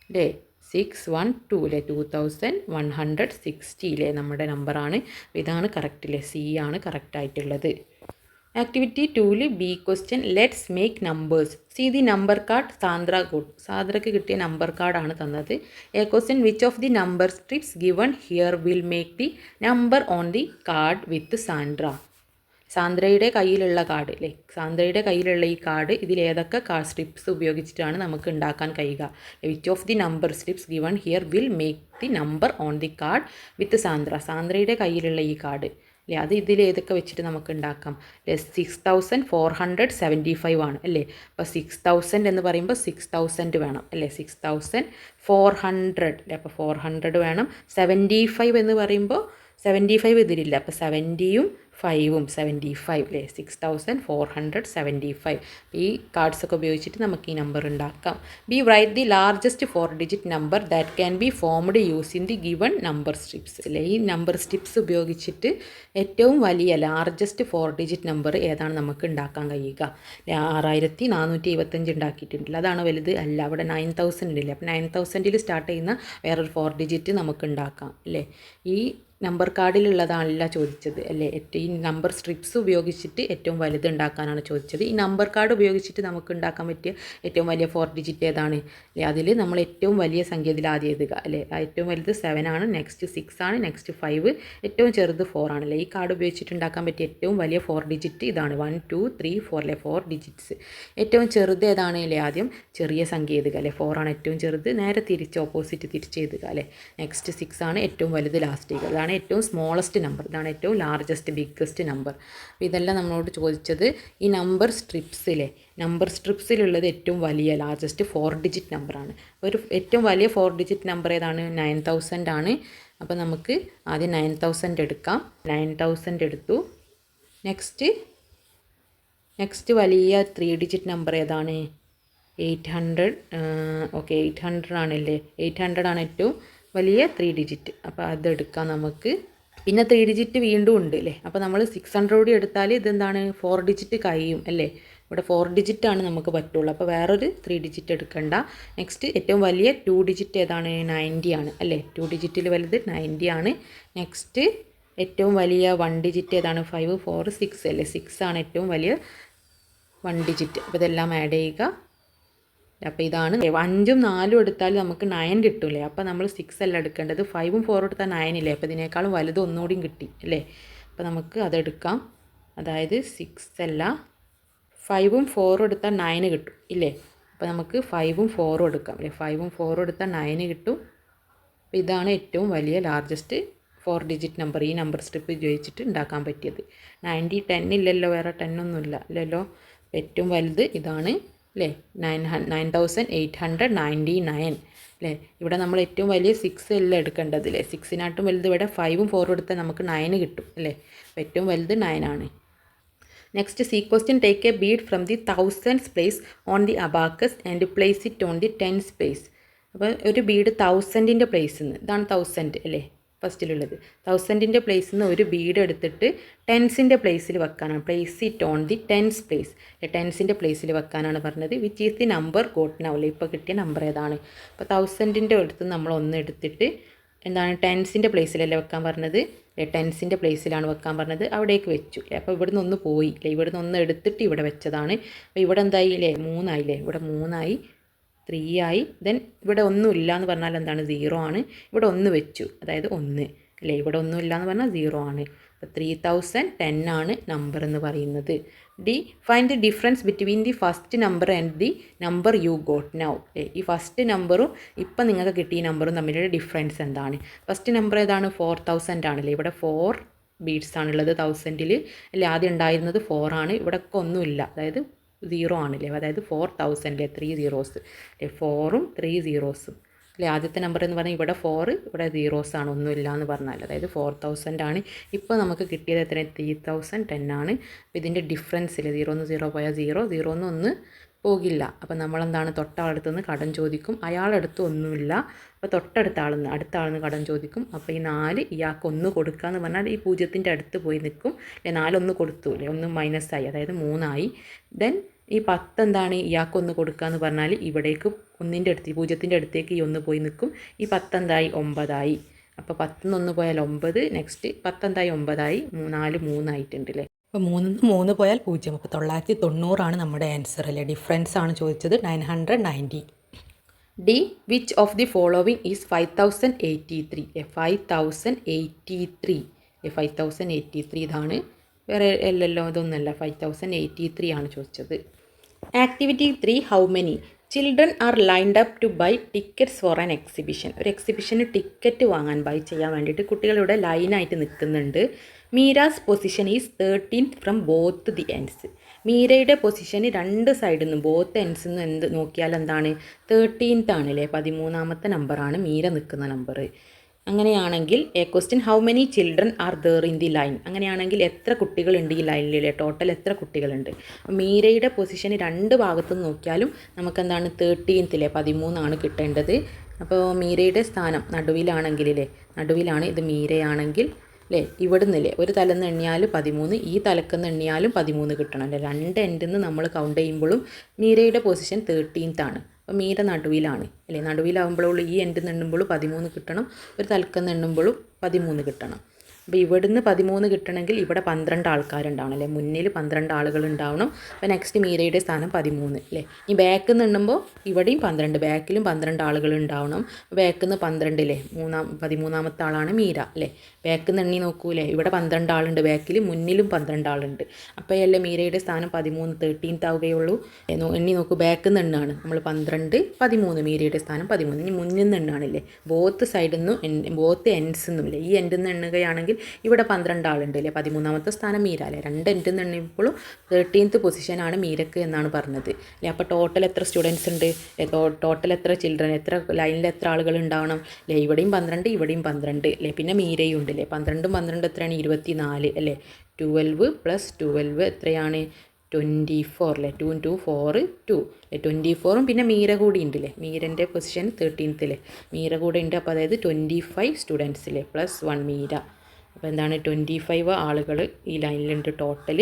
അല്ലേ 612 അല്ലേ. 2160 അല്ലേ നമ്മുടെ നമ്പറാണ്. ഇതാണ് കറക്റ്റ് അല്ലേ. സി ആണ് കറക്റ്റ് ആയിട്ടുള്ളത്. Activity 2 B question let's make numbers. See the number card Sandra got. സാന്ദ്രയ്ക്ക് കിട്ടിയ നമ്പർ കാർഡാണ് തന്നത്. A question which of the number strips given here will make the number on the card with Sandra. സാന്ദ്രയുടെ കയ്യിലുള്ള card അല്ലേ. സാന്ദ്രയുടെ കയ്യിലുള്ള ഈ കാർഡ് ഇതിൽ ഏതൊക്കെ കാർഡ് സ്ട്രിപ്സ് ഉപയോഗിച്ചിട്ടാണ് നമുക്ക് ഉണ്ടാക്കാൻ കഴിയുക. Which of the number strips given here will make the number on the card with Sandra. സാന്ദ്രയുടെ കയ്യിലുള്ള ഈ കാർഡ് അല്ലേ. അത് ഇതിൽ ഏതൊക്കെ വെച്ചിട്ട് നമുക്ക് ഉണ്ടാക്കാം. 6475 ആണ് അല്ലേ. അപ്പോൾ 6000 എന്ന് പറയുമ്പോൾ 6000 വേണം അല്ലേ. 6400 അല്ലേ. അപ്പോൾ 400 വേണം. 75 എന്ന് പറയുമ്പോൾ 75 ഇതിലില്ല. അപ്പോൾ 70യും 5ഉം 75 അല്ലേ 6475. ഈ കാർഡ്സൊക്കെ ഉപയോഗിച്ചിട്ട് നമുക്ക് ഈ നമ്പർ ഉണ്ടാക്കാം. B write the largest 4 digit number that can be formed using the given number strips അല്ലേ. ഈ നമ്പർ സ്ട്രിപ്സ് ഉപയോഗിച്ചിട്ട് ഏറ്റവും വലിയ ലാർജസ്റ്റ് 4 ഡിജിറ്റ് നമ്പർ ഏതാണ് നമുക്ക് ഉണ്ടാക്കാൻ കഴിയുക. 6475 ഉണ്ടാക്കിയിട്ടുണ്ടല്ലോ, അതാണ് വലുത് അല്ല. അവിടെ 9000 ഉണ്ടല്ലേ, അപ്പോൾ 9000 സ്റ്റാർട്ട് ചെയ്യുന്ന വേറൊരു 4 ഡിജിറ്റ് നമുക്ക് ഉണ്ടാക്കാം അല്ലേ. ഈ നമ്പർ കാർഡിലുള്ളതാണല്ല ചോദിച്ചത് അല്ലേ. ഈ നമ്പർ സ്ട്രിപ്സ് ഉപയോഗിച്ചിട്ട് ഏറ്റവും വലുത് ഉണ്ടാക്കാനാണ് ചോദിച്ചത്. ഈ നമ്പർ കാർഡ് ഉപയോഗിച്ചിട്ട് നമുക്ക് ഉണ്ടാക്കാൻ പറ്റിയ ഏറ്റവും വലിയ 4 ഡിജിറ്റ് ഏതാണ് അല്ലേ. അതിൽ നമ്മൾ ഏറ്റവും വലിയ സംഖ്യ ഇതിൽ ആദ്യം എഴുതുക അല്ലേ. ഏറ്റവും വലുത് 7 ആണ്, നെക്സ്റ്റ് 6 ആണ്, നെക്സ്റ്റ് 5, ഏറ്റവും ചെറുത് 4 ആണല്ലേ. ഈ കാർഡ് ഉപയോഗിച്ചിട്ട് ഉണ്ടാക്കാൻ പറ്റിയ ഏറ്റവും വലിയ 4 ഡിജിറ്റ് ഇതാണ്. 1 2 3 4 അല്ലേ, 4 ഡിജിറ്റ്സ്. ഏറ്റവും ചെറുത് ഏതാണ് അല്ലേ, ആദ്യം ചെറിയ സംഖ്യ എഴുതുക അല്ലേ. 4 ആണ് ഏറ്റവും ചെറുത്, നേരെ തിരിച്ച് ഓപ്പോസിറ്റ് തിരിച്ച് എഴുതുക അല്ലേ. നെക്സ്റ്റ് 6 ആണ് ഏറ്റവും വലുത്, ലാസ്റ്റ് എഴുതുക. അതാണ് ഏറ്റവും സ്മോളസ്റ്റ് നമ്പർ, ഇതാണ് ഏറ്റവും ലാർജസ്റ്റ് ബിഗ്ഗസ്റ്റ് നമ്പർ. അപ്പോൾ ഇതെല്ലാം നമ്മളോട് ചോദിച്ചത് ഈ നമ്പർ സ്ട്രിപ്സിലെ നമ്പർ സ്ട്രിപ്സിലുള്ളത് ഏറ്റവും വലിയ ലാർജസ്റ്റ് 4 ഡിജിറ്റ് നമ്പറാണ്. ഒരു ഏറ്റവും വലിയ 4 ഡിജിറ്റ് നമ്പർ ഏതാണ്, 9000 ആണ്. അപ്പോൾ നമുക്ക് ആദ്യം 9000 എടുക്കാം. 9000 എടുത്തു. നെക്സ്റ്റ് വലിയ 3 ഡിജിറ്റ് നമ്പർ ഏതാണ്, 800. ഓക്കെ 800 ആണല്ലേ, 800 ആണ് ഏറ്റവും വലിയ 3 ഡിജിറ്റ്. അപ്പോൾ അതെടുക്കാം നമുക്ക്. പിന്നെ 3 ഡിജിറ്റ് വീണ്ടും ഉണ്ട് അല്ലേ. അപ്പോൾ നമ്മൾ 600 കൂടി എടുത്താൽ ഇതെന്താണ് 4 ഡിജിറ്റ് കഴിയും അല്ലേ. ഇവിടെ 4 ഡിജിറ്റാണ് നമുക്ക് പറ്റുള്ളൂ, അപ്പോൾ വേറൊരു 3 ഡിജിറ്റ് എടുക്കണ്ട. നെക്സ്റ്റ് ഏറ്റവും വലിയ 2 ഡിജിറ്റ് ഏതാണ്, 90 ആണ് അല്ലേ. 2 ഡിജിറ്റിൽ വലുത് 90 ആണ്. നെക്സ്റ്റ് ഏറ്റവും വലിയ 1 ഡിജിറ്റ് ഏതാണ്, 5 4 6 അല്ലേ. 6 ആണ് ഏറ്റവും വലിയ 1 ഡിജിറ്റ്. അപ്പോൾ ഇതെല്ലാം ആഡ് ചെയ്യുക. അപ്പോൾ ഇതാണ് 5ഉം 4ഉം എടുത്താൽ നമുക്ക് 9 കിട്ടൂലേ. അപ്പോൾ നമ്മൾ 6 അല്ല എടുക്കേണ്ടത്, 5ഉം 4ഉം എടുത്താൽ 9 ഇല്ലേ. അപ്പോൾ ഇതിനേക്കാളും വലുത് ഒന്നുകൂടിയും കിട്ടി അല്ലേ. അപ്പോൾ നമുക്ക് അതെടുക്കാം. അതായത് 6 അല്ല 5ഉം 4ഉം എടുത്താൽ 9 കിട്ടും ഇല്ലേ. അപ്പോൾ നമുക്ക് 5ഉം 4ഉം എടുക്കാം അല്ലേ. 5ഉം 4ഉം എടുത്താൽ 9 കിട്ടും. അപ്പോൾ ഇതാണ് ഏറ്റവും വലിയ ലാർജസ്റ്റ് 4 ഡിജിറ്റ് നമ്പർ ഈ നമ്പർ സ്ട്രിപ്പ് ഉപയോഗിച്ചിട്ട് ഉണ്ടാക്കാൻ പറ്റിയത്. 90 10 ഇല്ലല്ലോ, വേറെ 10 ഒന്നുമില്ല ഇല്ലല്ലോ. ഏറ്റവും വലുത് ഇതാണ് അല്ലേ, 9899 അല്ലേ. ഇവിടെ നമ്മൾ ഏറ്റവും വലിയ 6 അല്ല എടുക്കേണ്ടത് അല്ലേ. 6നായിട്ടും വലുത് ഇവിടെ 5ഉം 4ഉം എടുത്താൽ നമുക്ക് 9 കിട്ടും അല്ലേ. അപ്പോൾ ഏറ്റവും വലുത് 9 ആണ്. Next C question, take a bead from the thousands place on the abacus and place it on the tens place. അപ്പോൾ ഒരു ബീഡ് 1000ൻ്റെ പ്ലേസിൽ നിന്ന്, ഇതാണ് 1000 അല്ലേ ഫസ്റ്റിലുള്ളത്. 1000ൻ്റെ പ്ലേസിൽ നിന്ന് ഒരു ബീഡ് എടുത്തിട്ട് ടെൻസിൻ്റെ പ്ലേസിൽ വെക്കാനാണ്. Place it on the tens place, ടെൻസിൻ്റെ പ്ലേസിൽ വെക്കാനാണ് പറഞ്ഞത്. Which is the number got now അല്ലേ. ഇപ്പോൾ കിട്ടിയ നമ്പർ ഏതാണ്. അപ്പോൾ 1000ൻ്റെ അടുത്ത് നമ്മൾ ഒന്ന് എടുത്തിട്ട് എന്താണ് ടെൻസിൻ്റെ പ്ലേസിലല്ലേ വെക്കാൻ പറഞ്ഞത്. ടെൻസിൻ്റെ പ്ലേസിലാണ് വെക്കാൻ പറഞ്ഞത്, അവിടേക്ക് വെച്ചു. അപ്പോൾ ഇവിടുന്ന് ഒന്ന് പോയി അല്ലേ, ഇവിടുന്ന് ഒന്ന് എടുത്തിട്ട് ഇവിടെ വെച്ചതാണ്. അപ്പോൾ ഇവിടെ എന്തായി അല്ലേ, 3 ആയില്ലേ. ഇവിടെ 3 ആയി, 3 ആയി. ദെൻ ഇവിടെ ഒന്നും ഇല്ല എന്ന് പറഞ്ഞാൽ എന്താണ്, 0 ആണ്. ഇവിടെ 1 വെച്ചു, അതായത് 1 അല്ലേ. ഇവിടെ ഒന്നും ഇല്ല എന്ന് പറഞ്ഞാൽ 0 ആണ്. അപ്പോൾ 3010 ആണ് നമ്പർ എന്ന് പറയുന്നത്. D, find the difference between the first number and the number you got now. ഈ ഫസ്റ്റ് നമ്പറും ഇപ്പം നിങ്ങൾക്ക് കിട്ടിയ നമ്പറും തമ്മിലുള്ള ഡിഫറൻസ് എന്താണ്. ഫസ്റ്റ് നമ്പർ ഏതാണ്, 4000 ആണല്ലേ. ഇവിടെ 4 ബീഡ്സ് ആണുള്ളത് 1000ൽ അല്ലേ. ആദ്യം ഉണ്ടായിരുന്നത് 4 ആണ്. ഇവിടെ ഒക്കെ ഒന്നുമില്ല, അതായത് 0 ആണല്ലേ. അതായത് 4000 3 zeros അല്ലേ. 4ഉം 3 zeros അല്ലേ. ആദ്യത്തെ നമ്പർ എന്ന് പറഞ്ഞാൽ ഇവിടെ 4, ഇവിടെ 0s ആണ്, ഒന്നുമില്ല എന്ന് പറഞ്ഞാൽ, അതായത് 4000 ആണ്. ഇപ്പോൾ നമുക്ക് കിട്ടിയത് എത്ര, 3010 ആണ്. അപ്പോൾ ഇതിൻ്റെ ഡിഫറൻസിൽ 0 നിന്ന് 0 പോയാൽ 0, 0 നിന്ന് 1 പോകില്ല. അപ്പോൾ നമ്മളെന്താണ്, തൊട്ടടുത്ത് നിന്ന് കടം ചോദിക്കും. അയാളടുത്ത് ഒന്നുമില്ല, അപ്പോൾ തൊട്ടടുത്ത അടുത്ത ആളിന്ന് കടം ചോദിക്കും. അപ്പോൾ ഈ 4 ഇയാൾക്ക് 1 കൊടുക്കുക എന്ന് പറഞ്ഞാൽ ഈ 0ൻ്റെ അടുത്ത് പോയി നിൽക്കും അല്ലേ. 4 1 കൊടുത്തു അല്ലേ, 1 മൈനസായി, അതായത് 3 ആയി. ദെൻ ഈ 10 എന്താണ്, ഇയാൾക്ക് 1 കൊടുക്കുക എന്ന് പറഞ്ഞാൽ ഇവിടേക്ക് 1ൻ്റെ അടുത്ത് 0ൻ്റെ അടുത്തേക്ക് ഈ 1 പോയി നിൽക്കും. ഈ 10 എന്തായി, 9 ആയി. അപ്പോൾ 10 നിന്ന് 1 പോയാൽ 9, നെക്സ്റ്റ് 10 എന്തായി, 9 ആയി. 4 3 ആയിട്ടുണ്ട് അല്ലേ. അപ്പോൾ 3 പോയാൽ 0. അപ്പോൾ 990 ആണ് നമ്മുടെ ആൻസർ അല്ലേ. ഡിഫറൻസ് ആണ് ചോദിച്ചത്, 990. D, which of the following is 5083. 5083 5083 ഇതാണ്, വേറെ അല്ലല്ലോ, ഇതൊന്നല്ല. 5083 ആണ് ചോദിച്ചത്. Activity 3, how many children are lined up to buy tickets for an exhibition. ഒരു എക്സിബിഷന് ടിക്കറ്റ് വാങ്ങാൻ ബൈ ചെയ്യാൻ വേണ്ടിയിട്ട് കുട്ടികളിവിടെ ലൈനായിട്ട് നിൽക്കുന്നുണ്ട്. Meera's position is 13th from both the ends. മീരയുടെ പൊസിഷന് 2 സൈഡിൽ നിന്നും ബോത്ത് എൻഡ്സിൽ നിന്ന് നോക്കിയാൽ എന്താണ്, 13th ആണല്ലേ. 13ാമത്തെ നമ്പറാണ് മീര നിൽക്കുന്ന നമ്പർ. അങ്ങനെയാണെങ്കിൽ A question how many children R there in the line. അങ്ങനെയാണെങ്കിൽ എത്ര കുട്ടികളുണ്ട് ഈ ലൈനിലെ, ടോട്ടൽ എത്ര കുട്ടികളുണ്ട്. മീരയുടെ പൊസിഷൻ രണ്ട് ഭാഗത്തുനിന്ന് നോക്കിയാലും നമുക്കെന്താണ് 13th 13 കിട്ടേണ്ടത്. അപ്പോൾ മീരയുടെ സ്ഥാനം നടുവിലാണെങ്കിലേ, നടുവിലാണ് ഇത് മീരയാണെങ്കിൽ അല്ലേ, ഇവിടുന്നില്ലേ ഒരു തലന്ന് എണ്ണിയാൽ 13, ഈ തലക്കെന്ന് എണ്ണിയാലും 13 കിട്ടണം അല്ലേ. രണ്ട് എൻഡിൽ നിന്ന് നമ്മൾ കൗണ്ട് ചെയ്യുമ്പോഴും മീരയുടെ പൊസിഷൻ 13th ആണ്. അപ്പോൾ മീര നടുവിലാണ് അല്ലേ, നടുവിലാവുമ്പോഴുള്ള ഈ എൻഡിൽ നിന്ന് എണ്ണുമ്പോഴും 13 കിട്ടണം, ഒരു തലക്കെന്ന് എണ്ണുമ്പോഴും 13 കിട്ടണം. അപ്പോൾ ഇവിടുന്ന് 13 കിട്ടണമെങ്കിൽ ഇവിടെ 12 ആൾക്കാരുണ്ടാവണം അല്ലേ, മുന്നിൽ 12 ആളുകൾ ഉണ്ടാവണം. അപ്പോൾ നെക്സ്റ്റ് മീരയുടെ സ്ഥാനം 13 അല്ലേ. ഈ ബാക്കിൽ നിന്ന് എണ്ണുമ്പോൾ ഇവിടെയും 12, ബാക്കിലും 12 ആളുകൾ ഉണ്ടാവണം. ബാക്കിൽ നിന്ന് 12 അല്ലേ, 13ാമത്തെ ആളാണ് മീര അല്ലേ. ബാക്കിൽ നിന്ന് എണ്ണി നോക്കൂലേ, ഇവിടെ 12 ആളുണ്ട് ബാക്കിൽ, മുന്നിലും 12 ആളുണ്ട്. അപ്പോഴല്ലേ മീരയുടെ സ്ഥാനം 13 13th ആവുകയുള്ളൂ. എണ്ണി നോക്കൂ, ബാക്കിൽ നിന്ന് എണ്ണാണ് നമ്മൾ 12 13, മീരയുടെ സ്ഥാനം 13. ഇനി മുന്നിൽ നിന്ന് എണ്ണാണില്ലേ, ബോത്ത് സൈഡിൽ നിന്നും ബോത്ത് എൻഡ്സ് നിന്നും ഇല്ലേ, ഈ എൻഡിൽ നിന്ന് എണ്ണുകയാണെങ്കിൽ ഇവിടെ 12 ആളുണ്ട് അല്ലേ, 13ാമത്തെ സ്ഥാനം മീര അല്ലേ. രണ്ട് എൻഡിൽ നിന്ന് എണ്ണിയപ്പോഴും 13th പൊസിഷനാണ് മീരക്ക് എന്നാണ് പറഞ്ഞത് അല്ലേ. അപ്പോൾ ടോട്ടൽ എത്ര സ്റ്റുഡൻസ് ഉണ്ട്, ടോട്ടൽ എത്ര ചിൽഡ്രൻ, എത്ര ലൈനിൽ എത്ര ആളുകൾ ഉണ്ടാവണം അല്ലേ. ഇവിടെയും 12, ഇവിടെയും 12 അല്ലേ, പിന്നെ മീരയും ഉണ്ട് അല്ലേ. 12 12 എത്രയാണ്, 24 അല്ലേ. 12 + 12 എത്രയാണ്, 24 അല്ലേ. 2 × 2 4 2 അല്ലേ, 24ഉം പിന്നെ മീര കൂടി ഉണ്ട് അല്ലേ. മീരൻ്റെ പൊസിഷൻ 13th അല്ലേ, മീര കൂടെ ഉണ്ട്. അപ്പോൾ അതായത് 25 സ്റ്റുഡൻസ് അല്ലേ, +1 മീര. അപ്പോൾ എന്താണ് 25 ആളുകൾ ഈ ലൈനിലുണ്ട് total.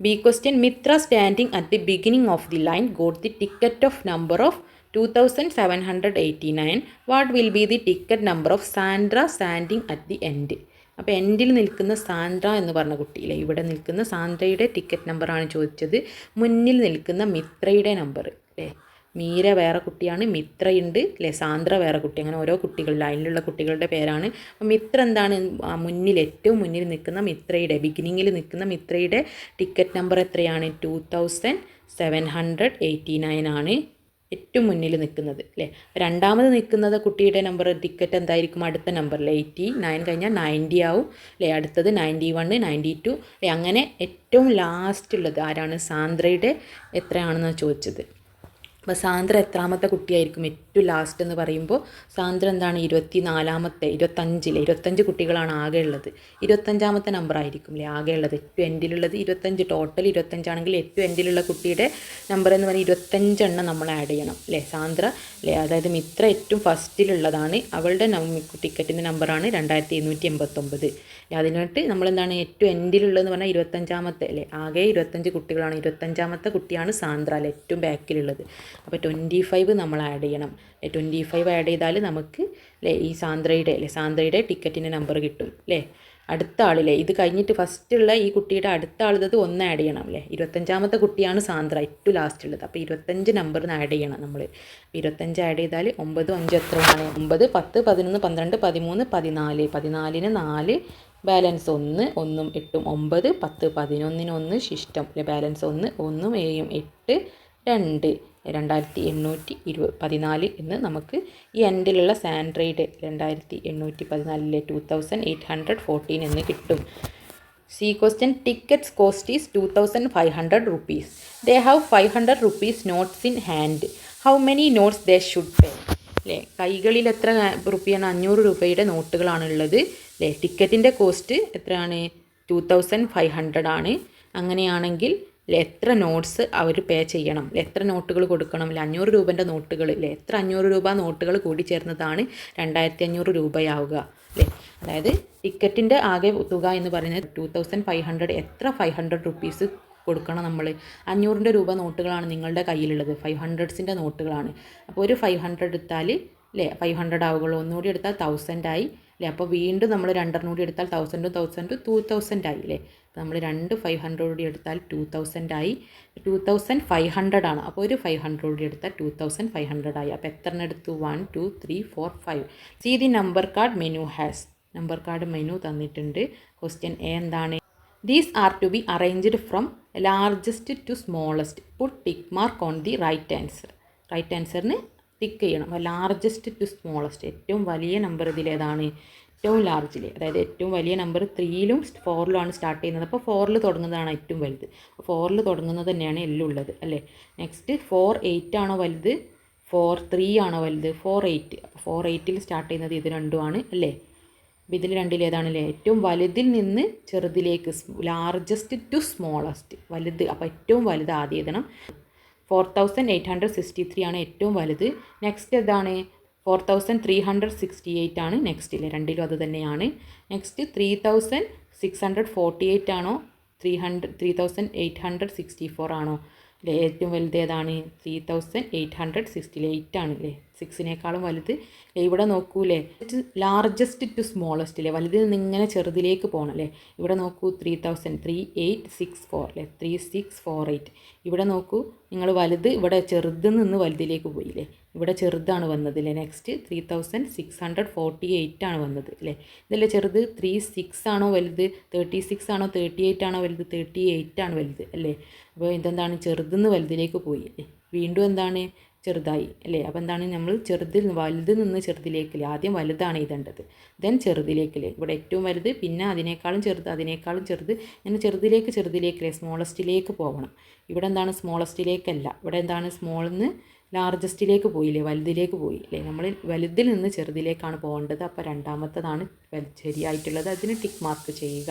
B question, Mitra standing at the beginning of the line got the ticket of number of 2789. What will be the ticket number of Sandra standing at the end. അപ്പോൾ എൻഡിൽ നിൽക്കുന്ന സാൻഡ്ര എന്ന് പറഞ്ഞ കുട്ടിയില്ലേ, ഇവിടെ നിൽക്കുന്ന സാൻഡ്രയുടെ ടിക്കറ്റ് നമ്പറാണ് ചോദിച്ചത്. മുന്നിൽ നിൽക്കുന്ന മിത്രയുടെ നമ്പർ അല്ലേ. മീര വേറെ കുട്ടിയാണ്, മിത്രയുണ്ട് അല്ലേ, സാന്ദ്ര വേറെ കുട്ടി, അങ്ങനെ ഓരോ കുട്ടികൾ ലൈനിലുള്ള കുട്ടികളുടെ പേരാണ്. അപ്പോൾ മിത്ര എന്താണ്, മുന്നിൽ ഏറ്റവും മുന്നിൽ നിൽക്കുന്ന മിത്രയുടെ, ബിഗിനിങ്ങിൽ നിൽക്കുന്ന മിത്രയുടെ ടിക്കറ്റ് നമ്പർ എത്രയാണ്, 2789 ആണ് ഏറ്റവും മുന്നിൽ നിൽക്കുന്നത് അല്ലേ. രണ്ടാമത് നിൽക്കുന്നത് കുട്ടിയുടെ നമ്പർ, ടിക്കറ്റ് എന്തായിരിക്കും, അടുത്ത നമ്പറിൽ 89 കഴിഞ്ഞാൽ 90 ആവും അല്ലേ. അടുത്തത് 91 92 അല്ലേ. അങ്ങനെ ഏറ്റവും ലാസ്റ്റ് ഉള്ളത് ആരാണ്, സാന്ദ്രയുടെ എത്രയാണെന്ന് ചോദിച്ചത്. അപ്പോൾ സാന്ദ്ര എത്രാമത്തെ കുട്ടിയായിരിക്കും, ഏറ്റവും ലാസ്റ്റ് എന്ന് പറയുമ്പോൾ സാന്ദ്ര എന്താണ്, 24ാമത്തെ, 25 കുട്ടികളാണ് ആകെ ഉള്ളത്. 25ാമത്തെ നമ്പർ ആയിരിക്കും അല്ലേ ആകെ ഉള്ളത്. ഏറ്റവും എൻഡിലുള്ളത് 25, ടോട്ടൽ 25 ആണെങ്കിൽ ഏറ്റവും എൻഡിലുള്ള കുട്ടിയുടെ നമ്പർ എന്ന് പറഞ്ഞാൽ 25 എണ്ണം നമ്മൾ ആഡ് ചെയ്യണം അല്ലേ. സാന്ദ്ര അല്ലേ, അതായത് മിത്ര ഏറ്റവും ഫസ്റ്റിലുള്ളതാണ്, അവളുടെ ടിക്കറ്റിൻ്റെ നമ്പറാണ് 2789. അതിനായിട്ട് നമ്മളെന്താണ് ഏറ്റവും എൻഡിലുള്ളതെന്ന് പറഞ്ഞാൽ 25ാമത്തെ അല്ലേ, ആകെ 25 കുട്ടികളാണ്, 25ാമത്തെ കുട്ടിയാണ് സാന്ദ്ര അല്ലേ, ഏറ്റവും ബാക്കിലുള്ളത്. അപ്പോൾ 25 നമ്മൾ ആഡ് ചെയ്യണം. 25 ആഡ് ചെയ്താൽ നമുക്ക് അല്ലേ ഈ സാന്ദ്രയുടെ ടിക്കറ്റിൻ്റെ നമ്പർ കിട്ടും അല്ലേ. അടുത്ത ആളില്ലേ, ഇത് കഴിഞ്ഞിട്ട് ഫസ്റ്റുള്ള ഈ കുട്ടിയുടെ അടുത്ത ആളുള്ളത് 1 ആഡ് ചെയ്യണം അല്ലേ. 25ാമത്തെ കുട്ടിയാണ് സാന്ദ്ര ഏറ്റവും ലാസ്റ്റ് ഉള്ളത്. അപ്പോൾ 25 നമ്പറിന് ആഡ് ചെയ്യണം നമ്മൾ. 25 ആഡ് ചെയ്താൽ 9 5 എത്രയാണ്, 9 10 11 12 13 14, 14ന് 4 ബാലൻസ് 1 1 8 9 10 11ന് 1 ശിഷ്ടം അല്ലേ, ബാലൻസ് 1 1 7 8 2814 എന്ന് നമുക്ക് ഈ എൻഡിലുള്ള സാൻഡ്രയുടെ 2814 2814 എന്ന് കിട്ടും. C question, tickets cost is 2500 rupees. They have 500 rupees notes in hand. How many notes they should പേ അല്ലേ. കൈകളിൽ എത്ര റുപ്യാണ്, 500 രൂപയുടെ നോട്ടുകളാണുള്ളത് അല്ലേ. ടിക്കറ്റിൻ്റെ കോസ്റ്റ് എത്രയാണ്, 2500 ആണ്. അങ്ങനെയാണെങ്കിൽ എത്ര നോട്ട്സ് അവർ പേ ചെയ്യണം, എത്ര നോട്ടുകൾ കൊടുക്കണം, 500 രൂപേൻ്റെ നോട്ടുകൾ അല്ലേ, എത്ര 500 രൂപ നോട്ടുകൾ കൂടി ചേർന്നതാണ് 2500 രൂപയാവുക അല്ലേ. അതായത് ടിക്കറ്റിൻ്റെ ആകെ തുക എന്ന് പറയുന്നത് 2500, എത്ര 500 rupees കൊടുക്കണം നമ്മൾ. 500 രൂപ നോട്ടുകളാണ് നിങ്ങളുടെ കയ്യിലുള്ളത്, 500s നോട്ടുകളാണ്. അപ്പോൾ ഒരു 500 എടുത്താൽ അല്ലേ 500 ആവുകയുള്ളൂ, ഒന്നുകൂടി എടുത്താൽ 1000 ആയി അല്ലേ. അപ്പോൾ വീണ്ടും നമ്മൾ 2 കൂടി എടുത്താൽ 1000 2000 ആയി അല്ലേ. അപ്പോൾ നമ്മൾ 2 500 കൂടി എടുത്താൽ 2000 ആയി. 2500 ആണ്. അപ്പോൾ ഒരു 500 കൂടി എടുത്താൽ 2500 ആയി. അപ്പോൾ എത്ര എടുത്തു, 1 2 3 4 5. See the number card Manu has. Number card Manu തന്നിട്ടുണ്ട്. ക്വസ്റ്റ്യൻ എ എന്താണ്, these are to be arranged from largest to smallest. Put tick mark on the right answer. Right ആൻസറിന് ടിക്ക് ചെയ്യണം. ലാർജസ്റ്റ് ടു സ്മോളസ്റ്റ്, ഏറ്റവും വലിയ നമ്പർ ഇതിലേതാണ്, ഏറ്റവും ലാർജിൽ, അതായത് ഏറ്റവും വലിയ നമ്പർ 3ലും 4ലും ആണ് സ്റ്റാർട്ട് ചെയ്യുന്നത്. അപ്പോൾ 4ൽ തുടങ്ങുന്നതാണ് ഏറ്റവും വലുത്. 4ൽ തുടങ്ങുന്നത് തന്നെയാണ് എല്ലാം ഉള്ളത് അല്ലേ. നെക്സ്റ്റ് 4 8 ആണോ വലുത്, 4.3 ആണോ വലുത്? 4.8. അപ്പോൾ 4.8ൽ സ്റ്റാർട്ട് ചെയ്യുന്നത് ഇത് രണ്ടുമാണ് അല്ലേ? അപ്പോൾ ഇതിൽ രണ്ടിൽ ഏതാണല്ലേ? ഏറ്റവും വലുതിൽ നിന്ന് ചെറുതിലേക്ക്, ലാർജസ്റ്റ് ടു സ്മോളസ്റ്റ്, വലുത്. അപ്പോൾ ഏറ്റവും വലുത് ആദ്യം എഴുതണം. 4863 ആണ് ഏറ്റവും വലുത്. നെക്സ്റ്റ് ഏതാണ്? 4368 ആണ് നെക്സ്റ്റിൽ, രണ്ടിലും അത് തന്നെയാണ്. നെക്സ്റ്റ് 3648 ആണോ 3864 ആണോ അല്ലേ? ഏറ്റവും വലുത് ഏതാണ്? 3868 ആണ് അല്ലേ? 6നേക്കാളും വലുത്. ഇവിടെ നോക്കൂലേ, ലാർജസ്റ്റ് ടു സ്മോളസ്റ്റ് അല്ലേ? വലുതിൽ നിന്ന് ഇങ്ങനെ ചെറുതിലേക്ക് പോകണം അല്ലേ? ഇവിടെ നോക്കൂ 3864 അല്ലേ? 3648. ഇവിടെ നോക്കൂ നിങ്ങൾ, വലുത് ഇവിടെ ചെറുതിൽ നിന്ന് വലുതിലേക്ക് പോയില്ലേ? ഇവിടെ ചെറുതാണ് വന്നത് അല്ലേ? നെക്സ്റ്റ് 3648 ആണ് വന്നത് അല്ലേ? ഇതല്ലേ ചെറുത്? 36 ആണോ വലുത്? 36 ആണോ 38 ആണോ വലുത്? 38 ആണ് വലുത് അല്ലേ? അപ്പോൾ ഇതെന്താണ്? ചെറുതിന്ന് വലുതിലേക്ക് പോയി അല്ലേ? വീണ്ടും എന്താണ്? ചെറുതായി അല്ലേ? അപ്പോൾ എന്താണ്? നമ്മൾ വലുതിൽ നിന്ന് ചെറുതിലേക്കല്ലേ? ആദ്യം വലുതാണ് എഴുതേണ്ടത്, ദെൻ ചെറുതിലേക്കല്ലേ? ഇവിടെ ഏറ്റവും വലുത്, പിന്നെ അതിനേക്കാളും ചെറുത്, അതിനേക്കാളും ചെറുത്, ഇങ്ങനെ ചെറുതിലേക്കല്ലേ? സ്മോളസ്റ്റിലേക്ക് പോകണം. ഇവിടെ എന്താണ്? സ്മോളസ്റ്റിലേക്കല്ല, ഇവിടെ എന്താണ്? സ്മോളിൽ നിന്ന് ലാർജസ്റ്റിലേക്ക് പോയില്ലേ? വലുതിലേക്ക് പോയില്ലേ? നമ്മൾ വലുതിൽ നിന്ന് ചെറുതിലേക്കാണ് പോകേണ്ടത്. അപ്പോൾ രണ്ടാമത്തതാണ് ശരിയായിട്ടുള്ളത്, അതിന് ടിക്ക് മാർക്ക് ചെയ്യുക.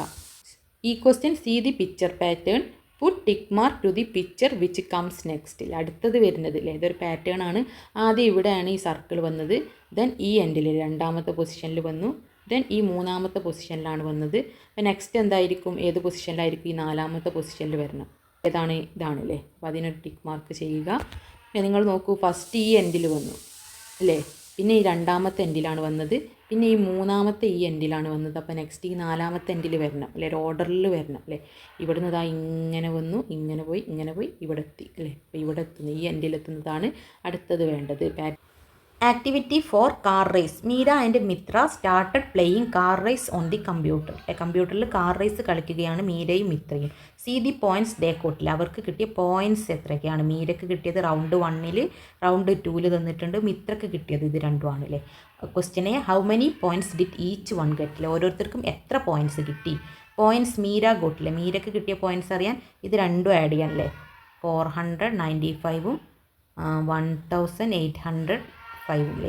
ഈ question see the picture pattern, put tick mark to the picture which comes next. അടുത്തത് വരുന്നത് അല്ലേ? ഇതൊരു പാറ്റേൺ ആണ്. ആദ്യം ഇവിടെയാണ് ഈ സർക്കിൾ വന്നത്, ദെൻ ഈ എൻഡിൽ രണ്ടാമത്തെ പൊസിഷനിൽ വന്നു, ദെൻ ഈ മൂന്നാമത്തെ പൊസിഷനിലാണ് വന്നത്. അപ്പോൾ നെക്സ്റ്റ് എന്തായിരിക്കും? ഏത് പൊസിഷനിലായിരിക്കും? ഈ നാലാമത്തെ പൊസിഷനിൽ വരണം. ഏതാണ്? ഇതാണല്ലേ? അപ്പോൾ അതിനൊരു ടിക്ക് മാർക്ക് ചെയ്യുക. നിങ്ങൾ നോക്കൂ, ഫസ്റ്റ് ഈ എൻഡിൽ വന്നു അല്ലേ? പിന്നെ ഈ രണ്ടാമത്തെ എൻഡിലാണ് വന്നത്, പിന്നെ ഈ മൂന്നാമത്തെ ഈ എൻഡിലാണ് വന്നത്. അപ്പോൾ നെക്സ്റ്റ് ഈ നാലാമത്തെ എൻഡിൽ വരണം അല്ലേ? ഒരു ഓർഡറിൽ വരണം അല്ലേ? ഇവിടുന്ന് ഇതാ ഇങ്ങനെ വന്നു, ഇങ്ങനെ പോയി, ഇങ്ങനെ പോയി, ഇവിടെ എത്തി അല്ലേ? അപ്പോൾ ഇവിടെ എത്തുന്നു, ഈ എൻഡിലെത്തുന്നതാണ് അടുത്തത് വേണ്ടത്. Activity four car race. Meera and Mitra started playing car race on the computer. കമ്പ്യൂട്ടറിൽ കാർ റേസ് കളിക്കുകയാണ് മീരയും മിത്രയും. സി ദി പോയിൻറ്റ്സ് ദേ കോട്ടിൽ. അവർക്ക് കിട്ടിയ പോയിൻറ്റ്സ് എത്രയൊക്കെയാണ്? മീരക്ക് കിട്ടിയത് റൗണ്ട് 1ൽ, റൗണ്ട് 2ൽ തന്നിട്ടുണ്ട്. മിത്രക്ക് കിട്ടിയത് ഇത് രണ്ടുമാണ് അല്ലേ? ക്വസ്റ്റ്യനെ how many points did each one get. ഓരോരുത്തർക്കും എത്ര പോയിൻറ്റ്സ് കിട്ടി? പോയിൻറ്റ്സ് മീര ഗോട്ടില്ലേ? മീരക്ക് കിട്ടിയ പോയിൻറ്റ്സ് അറിയാൻ ഇത് രണ്ടും ആഡ് ചെയ്യാൻ അല്ലേ? 495ഉം 1805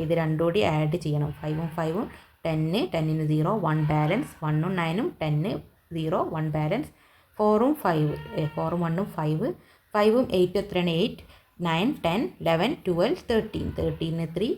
ഇത് രണ്ടും കൂടി ആഡ് ചെയ്യണം. 5ഉം 5ഉം 10, 10ന് 0, 1 ബാലൻസ്, 1ഉം 9ഉം 10, 0, 1 ബാലൻസ്, 4ഉം 5, 4ഉം 1ഉം 5, 5ഉം 8 എത്രയാണ്? 8, 9, 10, 11, 12, 13, 13ന് 3,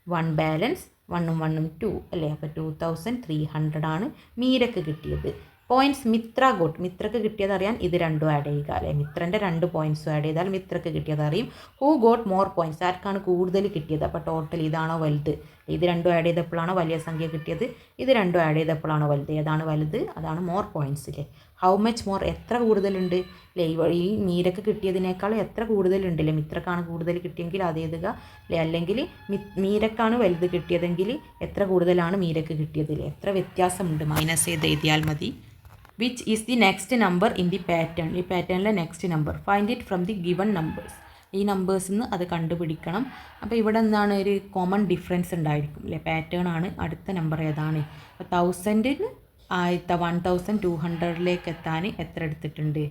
1 ബാലൻസ്, 1ഉം 1ഉം 2 അല്ലേ? അപ്പോൾ 2300 ആണ് മീരക്ക് കിട്ടിയത്. Points Mitra got. മിത്രക്ക് കിട്ടിയത് അറിയാൻ ഇത് രണ്ടും ആഡ് ചെയ്യുക അല്ലേ? മിത്രൻ്റെ 2 പോയിൻറ്റ്സും ആഡ് ചെയ്താൽ മിത്രക്ക് കിട്ടിയത് അറിയും. Who got more points. ആർക്കാണ് കൂടുതൽ കിട്ടിയത്? അപ്പോൾ ടോട്ടൽ ഇതാണോ വലുത്? ഇത് രണ്ടും ആഡ് ചെയ്തപ്പോഴാണോ വലിയ സംഖ്യ കിട്ടിയത്? ഇത് രണ്ടും ആഡ് ചെയ്തപ്പോഴാണോ വലുത്? ഏതാണ് വലുത്? അതാണ് മോർ പോയിൻറ്റ്സ് അല്ലേ? ഹൗ മച്ച് മോർ, എത്ര കൂടുതലുണ്ട് അല്ലേ? ഈ മീരക്ക് കിട്ടിയതിനേക്കാൾ എത്ര കൂടുതലുണ്ട് അല്ലേ? മിത്രക്കാണ് കൂടുതൽ കിട്ടിയെങ്കിൽ അത് എഴുതുക അല്ലേ? അല്ലെങ്കിൽ മീരക്കാണ് വലുത് കിട്ടിയതെങ്കിൽ എത്ര കൂടുതലാണ് മീരക്ക് കിട്ടിയത് അല്ലേ? എത്ര വ്യത്യാസമുണ്ട് മൈനസ് ചെയ്ത് എഴുതിയാൽ മതി. Which is the next number in the pattern. ഈ പാറ്റേണിലെ next number. Find it from the given numbers. ഈ നമ്പേഴ്സിൽ നിന്ന് അത് കണ്ടുപിടിക്കണം. അപ്പോൾ ഇവിടെ എന്താണ്? ഒരു കോമൺ ഡിഫറൻസ് ഉണ്ടായിരിക്കും അല്ലേ? പാറ്റേൺ ആണ്. അടുത്ത നമ്പർ ഏതാണ്? അപ്പോൾ 1000ന് 1200ലേക്ക് എത്താൻ എത്ര എടുത്തിട്ടുണ്ട്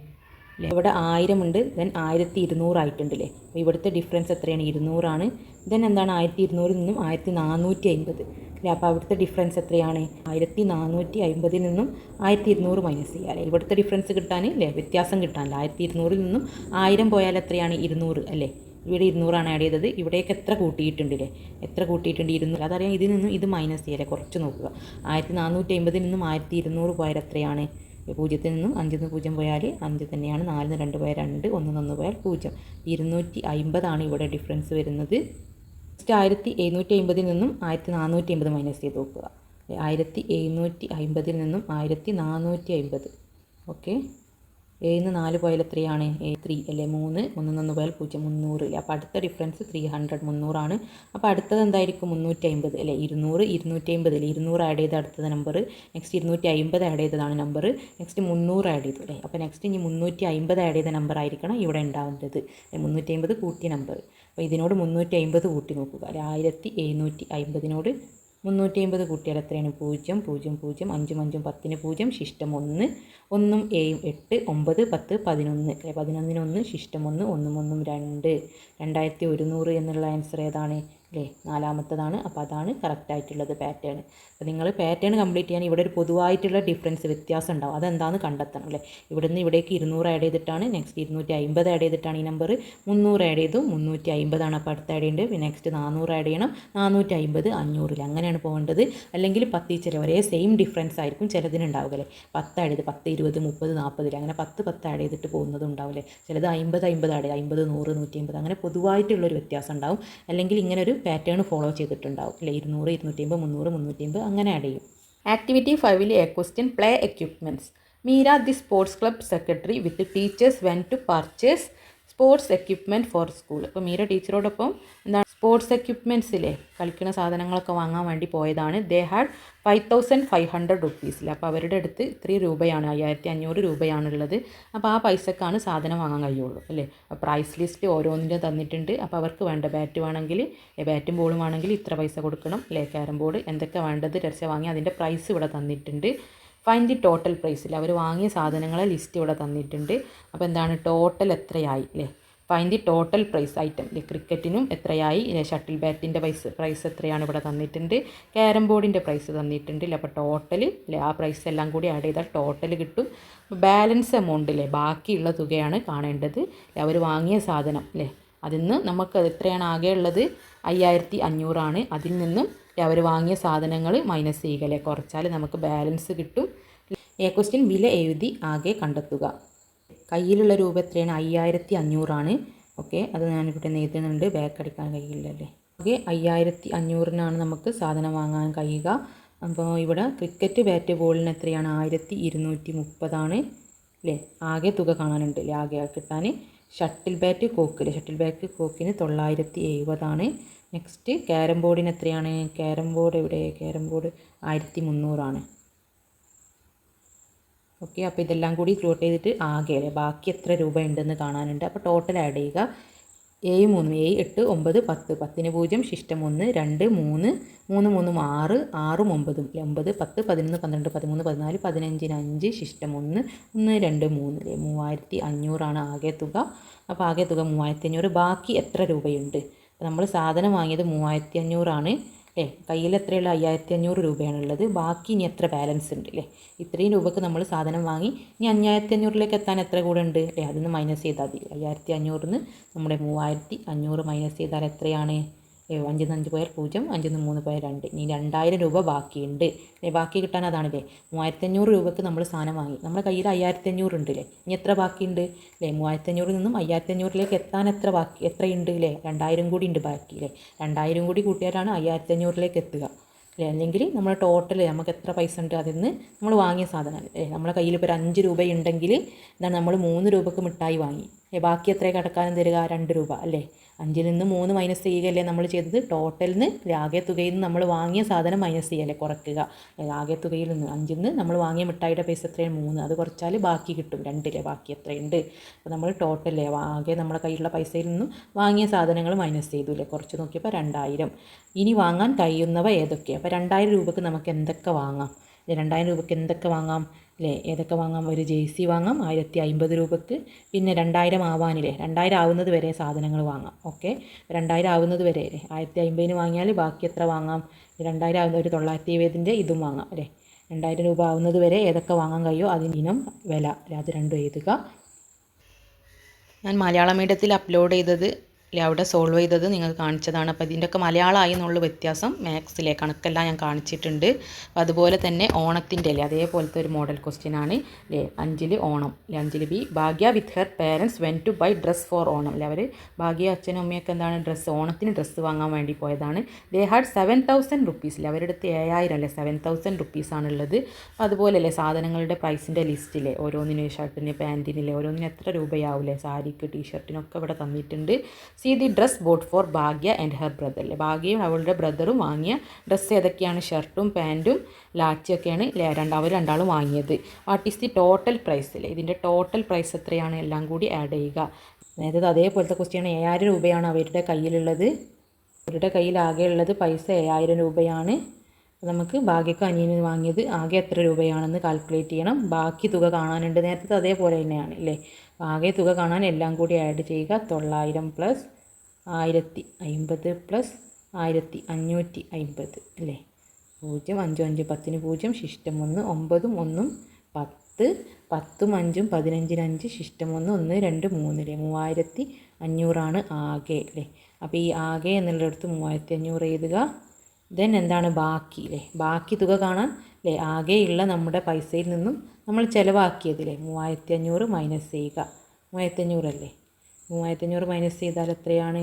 അല്ലേ? ഇവിടെ 1000 ഉണ്ട്, ദെൻ 1200 ആയിട്ടുണ്ട് അല്ലേ? അപ്പോൾ ഇവിടുത്തെ ഡിഫറൻസ് എത്രയാണ്? 200 ആണ്. ദെൻ എന്താണ്? 1200 നിന്നും 1450 അല്ലേ? അപ്പോൾ അവിടുത്തെ ഡിഫറൻസ് എത്രയാണ്? 1450 നിന്നും 1200 മൈനസ് ചെയ്യുക അല്ലേ? ഇവിടുത്തെ ഡിഫറൻസ് കിട്ടാൻ അല്ലേ? വ്യത്യാസം കിട്ടാനില്ല. 1200 നിന്നും 1000 പോയാൽ എത്രയാണ്? 200 അല്ലേ? ഇവിടെ 200 ആഡ് ചെയ്തത്. ഇവിടേക്ക് എത്ര കൂട്ടിയിട്ടുണ്ട് അല്ലേ? എത്ര കൂട്ടിയിട്ടുണ്ട്? 200. അതറിയാം. ഇതിൽ നിന്നും ഇത് മൈനസ് ചെയ്യല്ലേ? കുറച്ച് നോക്കുക. 1450 നിന്നും 1200 പോയാൽ എത്രയാണ്? 0ൽ നിന്നും 5 0 പോയാൽ 5 തന്നെയാണ്. 4 2 പോയാൽ 2, 1 പോയാൽ 0. 250 ഇവിടെ ഡിഫറൻസ് വരുന്നത്. നെക്സ്റ്റ് 1750 നിന്നും 1450 മൈനസ് ചെയ്ത് നോക്കുക. 1750 നിന്നും 1450. ഓക്കെ, 7 4 പോയാൽ എത്രയാണ്? 3 അല്ലേ? 3, 1 പോയാൽ 0, 300 അല്ലേ? അപ്പോൾ അടുത്ത ഡിഫറൻസ് 300, 300 ആണ്. അപ്പോൾ അടുത്തത് എന്തായിരിക്കും? 350 അല്ലേ? 200, 250 അല്ലേ? 200 ആഡ് ചെയ്ത അടുത്തത് നമ്പർ. നെക്സ്റ്റ് 250 ആഡ് ചെയ്തതാണ് നമ്പർ. നെക്സ്റ്റ് 300 ആഡ് ചെയ്തു അല്ലേ? അപ്പോൾ നെക്സ്റ്റ് ഇനി 350 ആഡ് ചെയ്ത നമ്പർ ആയിരിക്കണം ഇവിടെ ഉണ്ടാവേണ്ടത്. 350 കൂട്ടിയ നമ്പർ. അപ്പോൾ ഇതിനോട് 350 കൂട്ടി നോക്കുക അല്ലേ? 1750നോട് 350 കൂട്ടിയാൽ എത്രയാണ്? 0 0 0 5 5 10 0 ശിഷ്ടം 1 1 7 8 9 10 11 11 1 ശിഷ്ടം 1 1 1 2 2100 എന്നുള്ള ആൻസർ ഏതാണ്? അല്ലേ, നാലാമത്തതാണ്. അപ്പോൾ അതാണ് കറക്റ്റായിട്ടുള്ളത് പാറ്റേൺ. അപ്പോൾ നിങ്ങൾ പാറ്റേൺ കംപ്ലീറ്റ് ചെയ്യാൻ ഇവിടെ ഒരു പൊതുവായിട്ടുള്ള ഡിഫറൻസ് വ്യത്യാസം ഉണ്ടാവും, അതെന്താണെന്ന് കണ്ടെത്തണം അല്ലേ. ഇവിടുന്ന് ഇവിടേക്ക് 200 ആഡ് ചെയ്തിട്ടാണ്, നെക്സ്റ്റ് 250 ആഡ് ചെയ്തിട്ടാണ് ഈ നമ്പർ, 300 ആഡ് ചെയ്തു 350 ആണ്. അപ്പോൾ അടുത്ത ആഡ് ചെയ്യുന്നുണ്ട്, പിന്നെ നെക്സ്റ്റ് 400 ആഡ് ചെയ്യണം, 450 500 അങ്ങനെയാണ് പോകേണ്ടത്. അല്ലെങ്കിൽ 10 ചില ഒരേ സെയിം ഡിഫറൻസ് ആയിരിക്കും ചിലതിനുണ്ടാവുക അല്ലേ. 10 ആഡ് ചെയ്ത് 10 20 30 40 അങ്ങനെ 10 ആഡ് ചെയ്തിട്ട് പോകുന്നത് ഉണ്ടാവില്ലേ. ചിലത് 50 ആഡ് ചെയ്ത് 50 100 150 അങ്ങനെ പൊതുവായിട്ടുള്ളൊരു വ്യത്യാസം ഉണ്ടാവും. അല്ലെങ്കിൽ ഇങ്ങനെ ഒരു പാറ്റേൺ ഫോളോ ചെയ്തിട്ടുണ്ടാവും അല്ലേ. 200 250 300 350 അങ്ങനെ ആഡ് ചെയ്യും. Activity 5 A question play equipments. Meera the sports club secretary with teachers went to purchase sports equipment for school. അപ്പോൾ മീര ടീച്ചറോടൊപ്പം എന്താണ് സ്പോർട്സ് എക്യുപ്മെൻറ്റ്സിലെ കളിക്കുന്ന സാധനങ്ങളൊക്കെ വാങ്ങാൻ വേണ്ടി പോയതാണ്. They had 5500 റുപ്പീസിൽ. അപ്പോൾ അവരുടെ അടുത്ത് ഇത്രയും രൂപയാണ്, 5500 രൂപയാണുള്ളത്. അപ്പോൾ ആ പൈസക്കാണ് സാധനം വാങ്ങാൻ കഴിയുള്ളൂ അല്ലേ. പ്രൈസ് ലിസ്റ്റ് ഓരോന്നിൻ്റെ തന്നിട്ടുണ്ട്. അപ്പോൾ അവർക്ക് വേണ്ട ബാറ്റ് വേണമെങ്കിൽ, ബാറ്റും ബോളും വേണമെങ്കിൽ ഇത്ര പൈസ കൊടുക്കണം അല്ലേ. ക്യാരം ബോർഡ് എന്തൊക്കെ വേണ്ടത് രക്ഷ വാങ്ങി അതിൻ്റെ പ്രൈസ് ഇവിടെ തന്നിട്ടുണ്ട്. ഫൈൻഡ് ദി ടോട്ടൽ പ്രൈസിൽ അവർ വാങ്ങിയ സാധനങ്ങളെ ലിസ്റ്റ് ഇവിടെ തന്നിട്ടുണ്ട്. അപ്പോൾ എന്താണ് ടോട്ടൽ എത്രയായി അല്ലേ. Find the total price item അല്ലേ. ക്രിക്കറ്റിനും എത്രയായി, ഷട്ടിൽ ബാറ്റിൻ്റെ പ്രൈസ് എത്രയാണ് ഇവിടെ തന്നിട്ടുണ്ട്. ക്യാരം ബോർഡിൻ്റെ പ്രൈസ് തന്നിട്ടുണ്ട് അല്ലേ. അപ്പോൾ ടോട്ടൽ അല്ലേ ആ പ്രൈസ് എല്ലാം കൂടി ആഡ് ചെയ്താൽ ടോട്ടൽ കിട്ടും. ബാലൻസ് എമൗണ്ട് അല്ലേ, ബാക്കിയുള്ള തുകയാണ് കാണേണ്ടത്. അവർ വാങ്ങിയ സാധനം അല്ലേ, അതിൽ നിന്ന് നമുക്ക് എത്രയാണ് ആകെ ഉള്ളത്? 5500 ആണ്. അതിൽ നിന്നും അവർ വാങ്ങിയ സാധനങ്ങൾ മൈനസ് ചെയ്യുക അല്ലേ, കുറച്ചാൽ നമുക്ക് ബാലൻസ് കിട്ടും. എ ക്വസ്റ്റ്യൻ വില എഴുതി ആകെ കണ്ടെത്തുക. കയ്യിലുള്ള രൂപ എത്രയാണ്? 5500 ആണ്. ഓക്കെ, അത് ഞാനിവിടെ എഴുതുന്നുണ്ട്, ബാക്ക് അടിക്കാൻ കഴിയില്ലല്ലേ. ഓക്കെ, 5500-നാണ് നമുക്ക് സാധനം വാങ്ങാൻ കഴിയുക. അപ്പോൾ ഇവിടെ ക്രിക്കറ്റ് ബാറ്റ് ബോളിന് എത്രയാണ്? 1230 ആണ് അല്ലേ. ആകെ തുക കാണാനുണ്ട് അല്ലേ, ആകെ കിട്ടാൻ. ഷട്ടിൽ ബാറ്റ് കോക്ക് അല്ലേ, ഷട്ടിൽ ബാറ്റ് കോക്കിന് 970 ആണ്. നെക്സ്റ്റ് ക്യാരം ബോർഡിന് എത്രയാണ്? ക്യാരം ബോർഡ് എവിടെ? ക്യാരം ബോർഡ് 1300 ആണ്. ഓക്കെ, അപ്പോൾ ഇതെല്ലാം കൂടി ക്ലോട്ട് ചെയ്തിട്ട് ആകെ അല്ലേ ബാക്കി എത്ര രൂപ ഉണ്ടെന്ന് കാണാനുണ്ട്. അപ്പോൾ ടോട്ടൽ ആഡ് ചെയ്യുക. 7 3 7 8 9 10 10 0 ശിഷ്ടം 1 2 3 3 3 6 6 9 9 10 11 12 13 14 15 5 ശിഷ്ടം 1 1 2 3 3500 ആണ് ആകെ തുക. അപ്പോൾ ആകെ തുക 3500. ബാക്കി എത്ര രൂപയുണ്ട്? നമ്മൾ സാധനം വാങ്ങിയത് 3500 ആണ് അല്ലേ. കയ്യിൽ എത്രയുള്ള 5500 രൂപയാണുള്ളത്. ബാക്കി ഇനി എത്ര ബാലൻസ് ഉണ്ട് അല്ലേ. ഇത്രയും രൂപക്ക് നമ്മൾ സാധനം വാങ്ങി, ഇനി 5500-ലേക്ക് എത്താൻ എത്ര കൂടെ ഉണ്ട് അല്ലേ, അതിന് മൈനസ് ചെയ്താൽ മതി. 5500-ന്ന് നമ്മുടെ 3500 മൈനസ് ചെയ്താൽ എത്രയാണ്? 5 5 പോയാൽ 0, 5 3 പോയാൽ 2. ഇനി 2000 രൂപ ബാക്കിയുണ്ട് അല്ലേ. ബാക്കി കിട്ടാൻ അതാണല്ലേ. 3500 രൂപക്ക് നമ്മൾ സാധനം വാങ്ങി, നമ്മുടെ കയ്യിൽ 5500 ഉണ്ട് അല്ലേ. ഇനി എത്ര ബാക്കിയുണ്ട് അല്ലേ? 3500-ൽ നിന്നും 5500-ലേക്ക് എത്താൻ എത്രയുണ്ട് അല്ലേ? 2000 കൂടി ഉണ്ട് ബാക്കി അല്ലേ. 2000 കൂടി കൂട്ടിയാലാണ് 5500-ലേക്ക് എത്തുക അല്ലേ. അല്ലെങ്കിൽ നമ്മൾ ടോട്ടൽ നമുക്ക് എത്ര പൈസ ഉണ്ട് അതിൽ നിന്ന് നമ്മൾ വാങ്ങിയ സാധനം അല്ലേ. നമ്മുടെ കയ്യിൽ ഇപ്പോൾ ഒരു 5 രൂപയുണ്ടെങ്കിൽ എന്താണ് നമ്മൾ 3 രൂപക്ക് മിഠായി വാങ്ങി ബാക്കി എത്ര കിടക്കാനും തരിക? 2 രൂപ അല്ലേ. 5-ൽ നിന്ന് 3 മൈനസ് ചെയ്യുകയല്ലേ നമ്മൾ ചെയ്തത്. ടോട്ടലിൽ നിന്ന് ആകെ തുകയിൽ നിന്ന് നമ്മൾ വാങ്ങിയ സാധനം മൈനസ് ചെയ്യല്ലേ, കുറയ്ക്കുക. ആകെ തുകയിൽ നിന്ന് 5-ൽ നിന്ന് നമ്മൾ വാങ്ങിയ മിഠായിയുടെ പൈസ എത്രയാണ്? 3. അത് കുറച്ചാൽ ബാക്കി കിട്ടും 2 ബാക്കി എത്രയുണ്ട്. അപ്പോൾ നമ്മൾ ടോട്ടലേ ആകെ നമ്മുടെ കയ്യിലുള്ള പൈസയിൽ നിന്നും വാങ്ങിയ സാധനങ്ങൾ മൈനസ് ചെയ്തു അല്ലേ. കുറച്ച് നോക്കിയപ്പോൾ 2000. ഇനി വാങ്ങാൻ കഴിയുന്നവ ഏതൊക്കെയാണ്? അപ്പോൾ 2000 രൂപക്ക് നമുക്ക് എന്തൊക്കെ വാങ്ങാം? 2000 രൂപയ്ക്ക് എന്തൊക്കെ വാങ്ങാം അല്ലേ? ഏതൊക്കെ വാങ്ങാം? ഒരു ജേഴ്സി വാങ്ങാം 1050 രൂപക്ക്. പിന്നെ 2000 ആവാനില്ലേ, 2000 ആവുന്നത് വരെ സാധനങ്ങൾ വാങ്ങാം. ഓക്കെ, 2000 ആവുന്നത് വരെ അല്ലേ. 1050-ന് വാങ്ങിയാൽ ബാക്കി എത്ര വാങ്ങാം? 2000 ആവുന്ന ഒരു 970-ൻ്റെ ഇതും വാങ്ങാം അല്ലേ. 2000 രൂപ ആവുന്നത് വരെ ഏതൊക്കെ വാങ്ങാൻ കഴിയുമോ അതിനും വില അല്ലേ, അത് രണ്ടും എഴുതുക. ഞാൻ മലയാളം മീഡിയത്തിൽ അപ്ലോഡ് ചെയ്തത് അല്ലേ, അവിടെ സോൾവ് ചെയ്തത് നിങ്ങൾക്ക് കാണിച്ചതാണ്. അപ്പോൾ ഇതിൻ്റെയൊക്കെ മലയാളമായി എന്നുള്ള വ്യത്യാസം മാത്സിലെ കണക്കെല്ലാം ഞാൻ കാണിച്ചിട്ടുണ്ട്. അപ്പോൾ അതുപോലെ തന്നെ ഓണത്തിൻ്റെ അല്ലേ അതേപോലത്തെ ഒരു മോഡൽ ക്വസ്റ്റ്യൻ ആണ് അല്ലേ. 5-ൽ ഓണം അല്ലേ. 5-ൽ B Bhagya with her parents went to buy dress for Onam അല്ലേ. അവർ ഭാഗ്യ അച്ഛനും അമ്മയൊക്കെ എന്താണ് ഓണത്തിന് ഡ്രസ്സ് വാങ്ങാൻ വേണ്ടി പോയതാണ്. ദേ ഹാഡ് 7000 റുപ്പീസ് അല്ലേ. അവരുടെ അടുത്ത് 7000 അല്ലേ, 7000 റുപ്പീസാണുള്ളത്. അപ്പോൾ അതുപോലെ അല്ലേ സാധനങ്ങളുടെ പ്രൈസിൻ്റെ ലിസ്റ്റിലെ ഓരോന്നിന് ഷർട്ടിന് പാൻറ്റിനില്ലേ ഓരോന്നിന് എത്ര രൂപയാവില്ലേ, സാരിക്ക് ടീഷർട്ടിനൊക്കെ ഇവിടെ തന്നിട്ടുണ്ട്. See the dress bought for Bhagya and her brother അല്ലേ. ഭാഗ്യയും അവളുടെ ബ്രദറും വാങ്ങിയ ഡ്രസ്സ് ഏതൊക്കെയാണ്? ഷർട്ടും പാൻറ്റും ലാച്ചൊക്കെയാണ് അവർ രണ്ടാളും വാങ്ങിയത്. What is the total price അല്ലേ. ഇതിൻ്റെ ടോട്ടൽ പ്രൈസ് എത്രയാണ്? എല്ലാം കൂടി ആഡ് ചെയ്യുക. അതായത് അതേപോലത്തെ ക്വസ്റ്റ്യൻ. 7000 രൂപയാണ് അവരുടെ കയ്യിലുള്ളത്. അവരുടെ കയ്യിൽ ആകെ ഉള്ളത് പൈസ 7000 രൂപയാണ് നമുക്ക് ഭാഗ്യക്ക് അനിയന് വാങ്ങിയത് ആകെ എത്ര രൂപയാണെന്ന് കാൽക്കുലേറ്റ് ചെയ്യണം. ബാക്കി തുക കാണാനുണ്ട്, നേരത്തെ അതേപോലെ തന്നെയാണ് അല്ലേ. ആകെ തുക കാണാൻ എല്ലാം കൂടി ആഡ് ചെയ്യുക. 900 പ്ലസ് 1050 പ്ലസ് 1550 അല്ലേ. 0 5 5 10 0 ശിഷ്ടം 1 9 1 10 10 5 15 5 ശിഷ്ടം 1 1 2 3 അല്ലേ. 3500 ആകെ അല്ലേ. അപ്പോൾ ഈ ആകെ എന്നുള്ളിടത്ത് 3500 എഴുതുക. ദെൻ എന്താണ് ബാക്കി അല്ലേ. ബാക്കി തുക കാണാൻ അല്ലേ, ആകെയുള്ള നമ്മുടെ പൈസയിൽ നിന്നും നമ്മൾ ചിലവാക്കിയതില്ലേ 3500 മൈനസ് ചെയ്യുക. 3500 അല്ലേ. 3500 മൈനസ് ചെയ്താൽ എത്രയാണ്?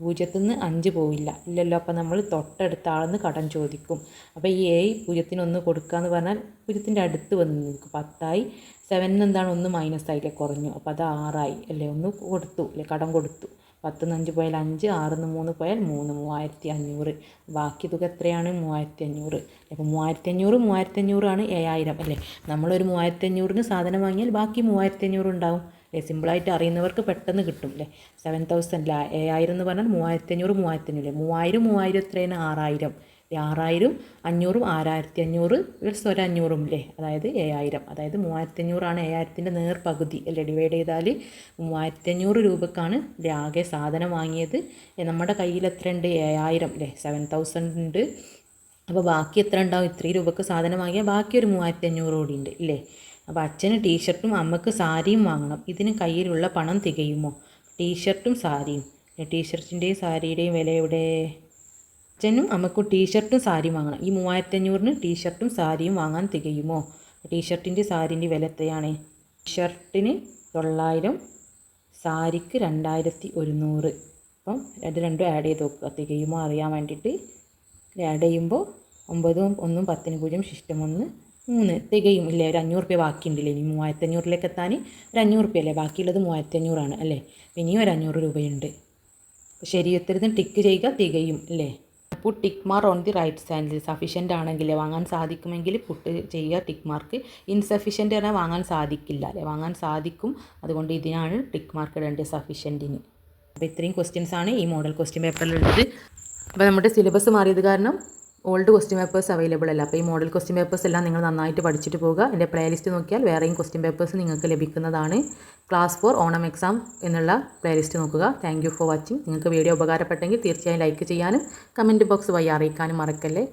0ൽ നിന്ന് 5 പോവില്ല ഇല്ലല്ലോ. അപ്പോൾ നമ്മൾ തൊട്ടടുത്ത ആളെന്ന് കടം ചോദിക്കും. അപ്പോൾ ഈ 0ന് 1 കൊടുക്കുക എന്ന് പറഞ്ഞാൽ 0ൻ്റെ അടുത്ത് വന്ന് നിൽക്കും. 10 7 എന്താണ് 1 മൈനസ് ആയില്ലേ, കുറഞ്ഞു. അപ്പോൾ അത് 6 അല്ലേ. 1 കൊടുത്തു അല്ലേ, കടം കൊടുത്തു. 10 5 പോയാൽ 5, 6 3 പോയാൽ 3, 3500. ബാക്കി തുക എത്രയാണ്? 3500. അപ്പോൾ 3500 3500 7000 അല്ലേ. നമ്മളൊരു 3500ന് സാധനം വാങ്ങിയാൽ ബാക്കി 3500 ഉണ്ടാവും അല്ലേ. സിമ്പിളായിട്ട് അറിയുന്നവർക്ക് പെട്ടെന്ന് കിട്ടും അല്ലേ. 7000 അല്ല, 7000 എന്ന് പറഞ്ഞാൽ 3500 3500 അല്ലേ. 3000 എത്രയാണ്? 6000. 6000 500 6500 പ്ലസ് 500 അല്ലേ, അതായത് 7000. അതായത് 3500 7000ൻ്റെ നേർ പകുതി അല്ലേ. ഡിവൈഡ് ചെയ്താൽ 3500 രൂപക്കാണ് ആകെ സാധനം വാങ്ങിയത്. നമ്മുടെ കയ്യിൽ എത്ര ഉണ്ട്? 7000 അല്ലേ. 7000 ഉണ്ട്. അപ്പോൾ ബാക്കി എത്ര ഉണ്ടാവും? ഇത്രയും രൂപക്ക് സാധനം വാങ്ങിയാൽ ബാക്കി ഒരു 3500 കൂടി ഉണ്ട് ഇല്ലേ. അപ്പോൾ അച്ഛന് ടീഷർട്ടും അമ്മക്ക് സാരിയും വാങ്ങണം. ഇതിന് കയ്യിലുള്ള പണം തികയുമോ? ടീഷർട്ടും സാരിയും, ടീഷർട്ടിൻ്റെയും സാരിയുടെയും വില എവിടെ? അച്ഛനും അമ്മക്കും ടീഷർട്ടും സാരിയും വാങ്ങണം. ഈ 3500ന് ടീഷർട്ടും സാരിയും വാങ്ങാൻ തികയുമോ? ടീഷർട്ടിൻ്റെ സാരിൻ്റെ വില എത്രയാണ്? ടീഷർട്ടിന് 900, സാരിക്ക് 2100. അപ്പം അത് രണ്ടും ആഡ് ചെയ്ത് നോക്കുക, തികയുമോ അറിയാൻ വേണ്ടിയിട്ട്. ആഡ് ചെയ്യുമ്പോൾ 9 1 10 0 ശിഷ്ടം 1 3 തികയും ഇല്ലേ. ഒരു 500 രൂപ ബാക്കിയുണ്ടല്ലേ. ഇനി 3500ലേക്ക് എത്താൻ ഒരു 500 രൂപ അല്ലേ ബാക്കിയുള്ളത്. 3500 അല്ലേ. ഇനിയും ഒരു 500 രൂപയുണ്ട്. ശരി ഉത്തരത്തിന് ടിക്ക് ചെയ്യുക, തികയും അല്ലേ. Put tick mark on the right സൈഡിൽ. സഫീഷ്യൻ്റ് ആണെങ്കിൽ വാങ്ങാൻ സാധിക്കുമെങ്കിൽ പുട്ട് ചെയ്യുക ടിക്ക് മാർക്ക്. ഇൻസഫീഷ്യൻ്റ് പറഞ്ഞാൽ വാങ്ങാൻ സാധിക്കില്ല അല്ലേ. വാങ്ങാൻ സാധിക്കും, അതുകൊണ്ട് ഇതിനാണ് ടിക്ക് മാർക്ക് ഇടേണ്ടത് സഫീഷ്യൻറ്റിന്. അപ്പോൾ ഇത്രയും ക്വസ്റ്റ്യൻസാണ് ഈ മോഡൽ ക്വസ്റ്റ്യൻ പേപ്പറിലുള്ളത്. അപ്പോൾ നമ്മുടെ സിലബസ് മാറിയത് കാരണം ഓൾഡ് ക്വസ്റ്റ്യൻ പേപ്പേഴ്സ് അവൈലബിൾ അല്ല. അപ്പോൾ ഈ മോഡൽ ക്വസ്റ്റ്യൻ പേപ്പേഴ്സ് എല്ലാം നിങ്ങൾ നന്നായിട്ട് പഠിച്ചിട്ട് പോകുക. എൻ്റെ പ്ലേലിസ്റ്റ് നോക്കിയാൽ വേറെയും ക്വസ്റ്റ്യൻ പേപ്പേഴ്സ് നിങ്ങൾക്ക് ലഭിക്കുന്നതാണ്. ക്ലാസ് 4 ഓണം എക്സാം എന്നുള്ള പ്ലേലിസ്റ്റ് നോക്കുക. Thank you for watching. നിങ്ങൾക്ക് വീഡിയോ ഉപകാരപ്പെട്ടെങ്കിൽ തീർച്ചയായും ലൈക്ക് ചെയ്യാനും കമൻറ്റ് ബോക്സ് വഴി അറിയിക്കാനും മറക്കല്ലേ.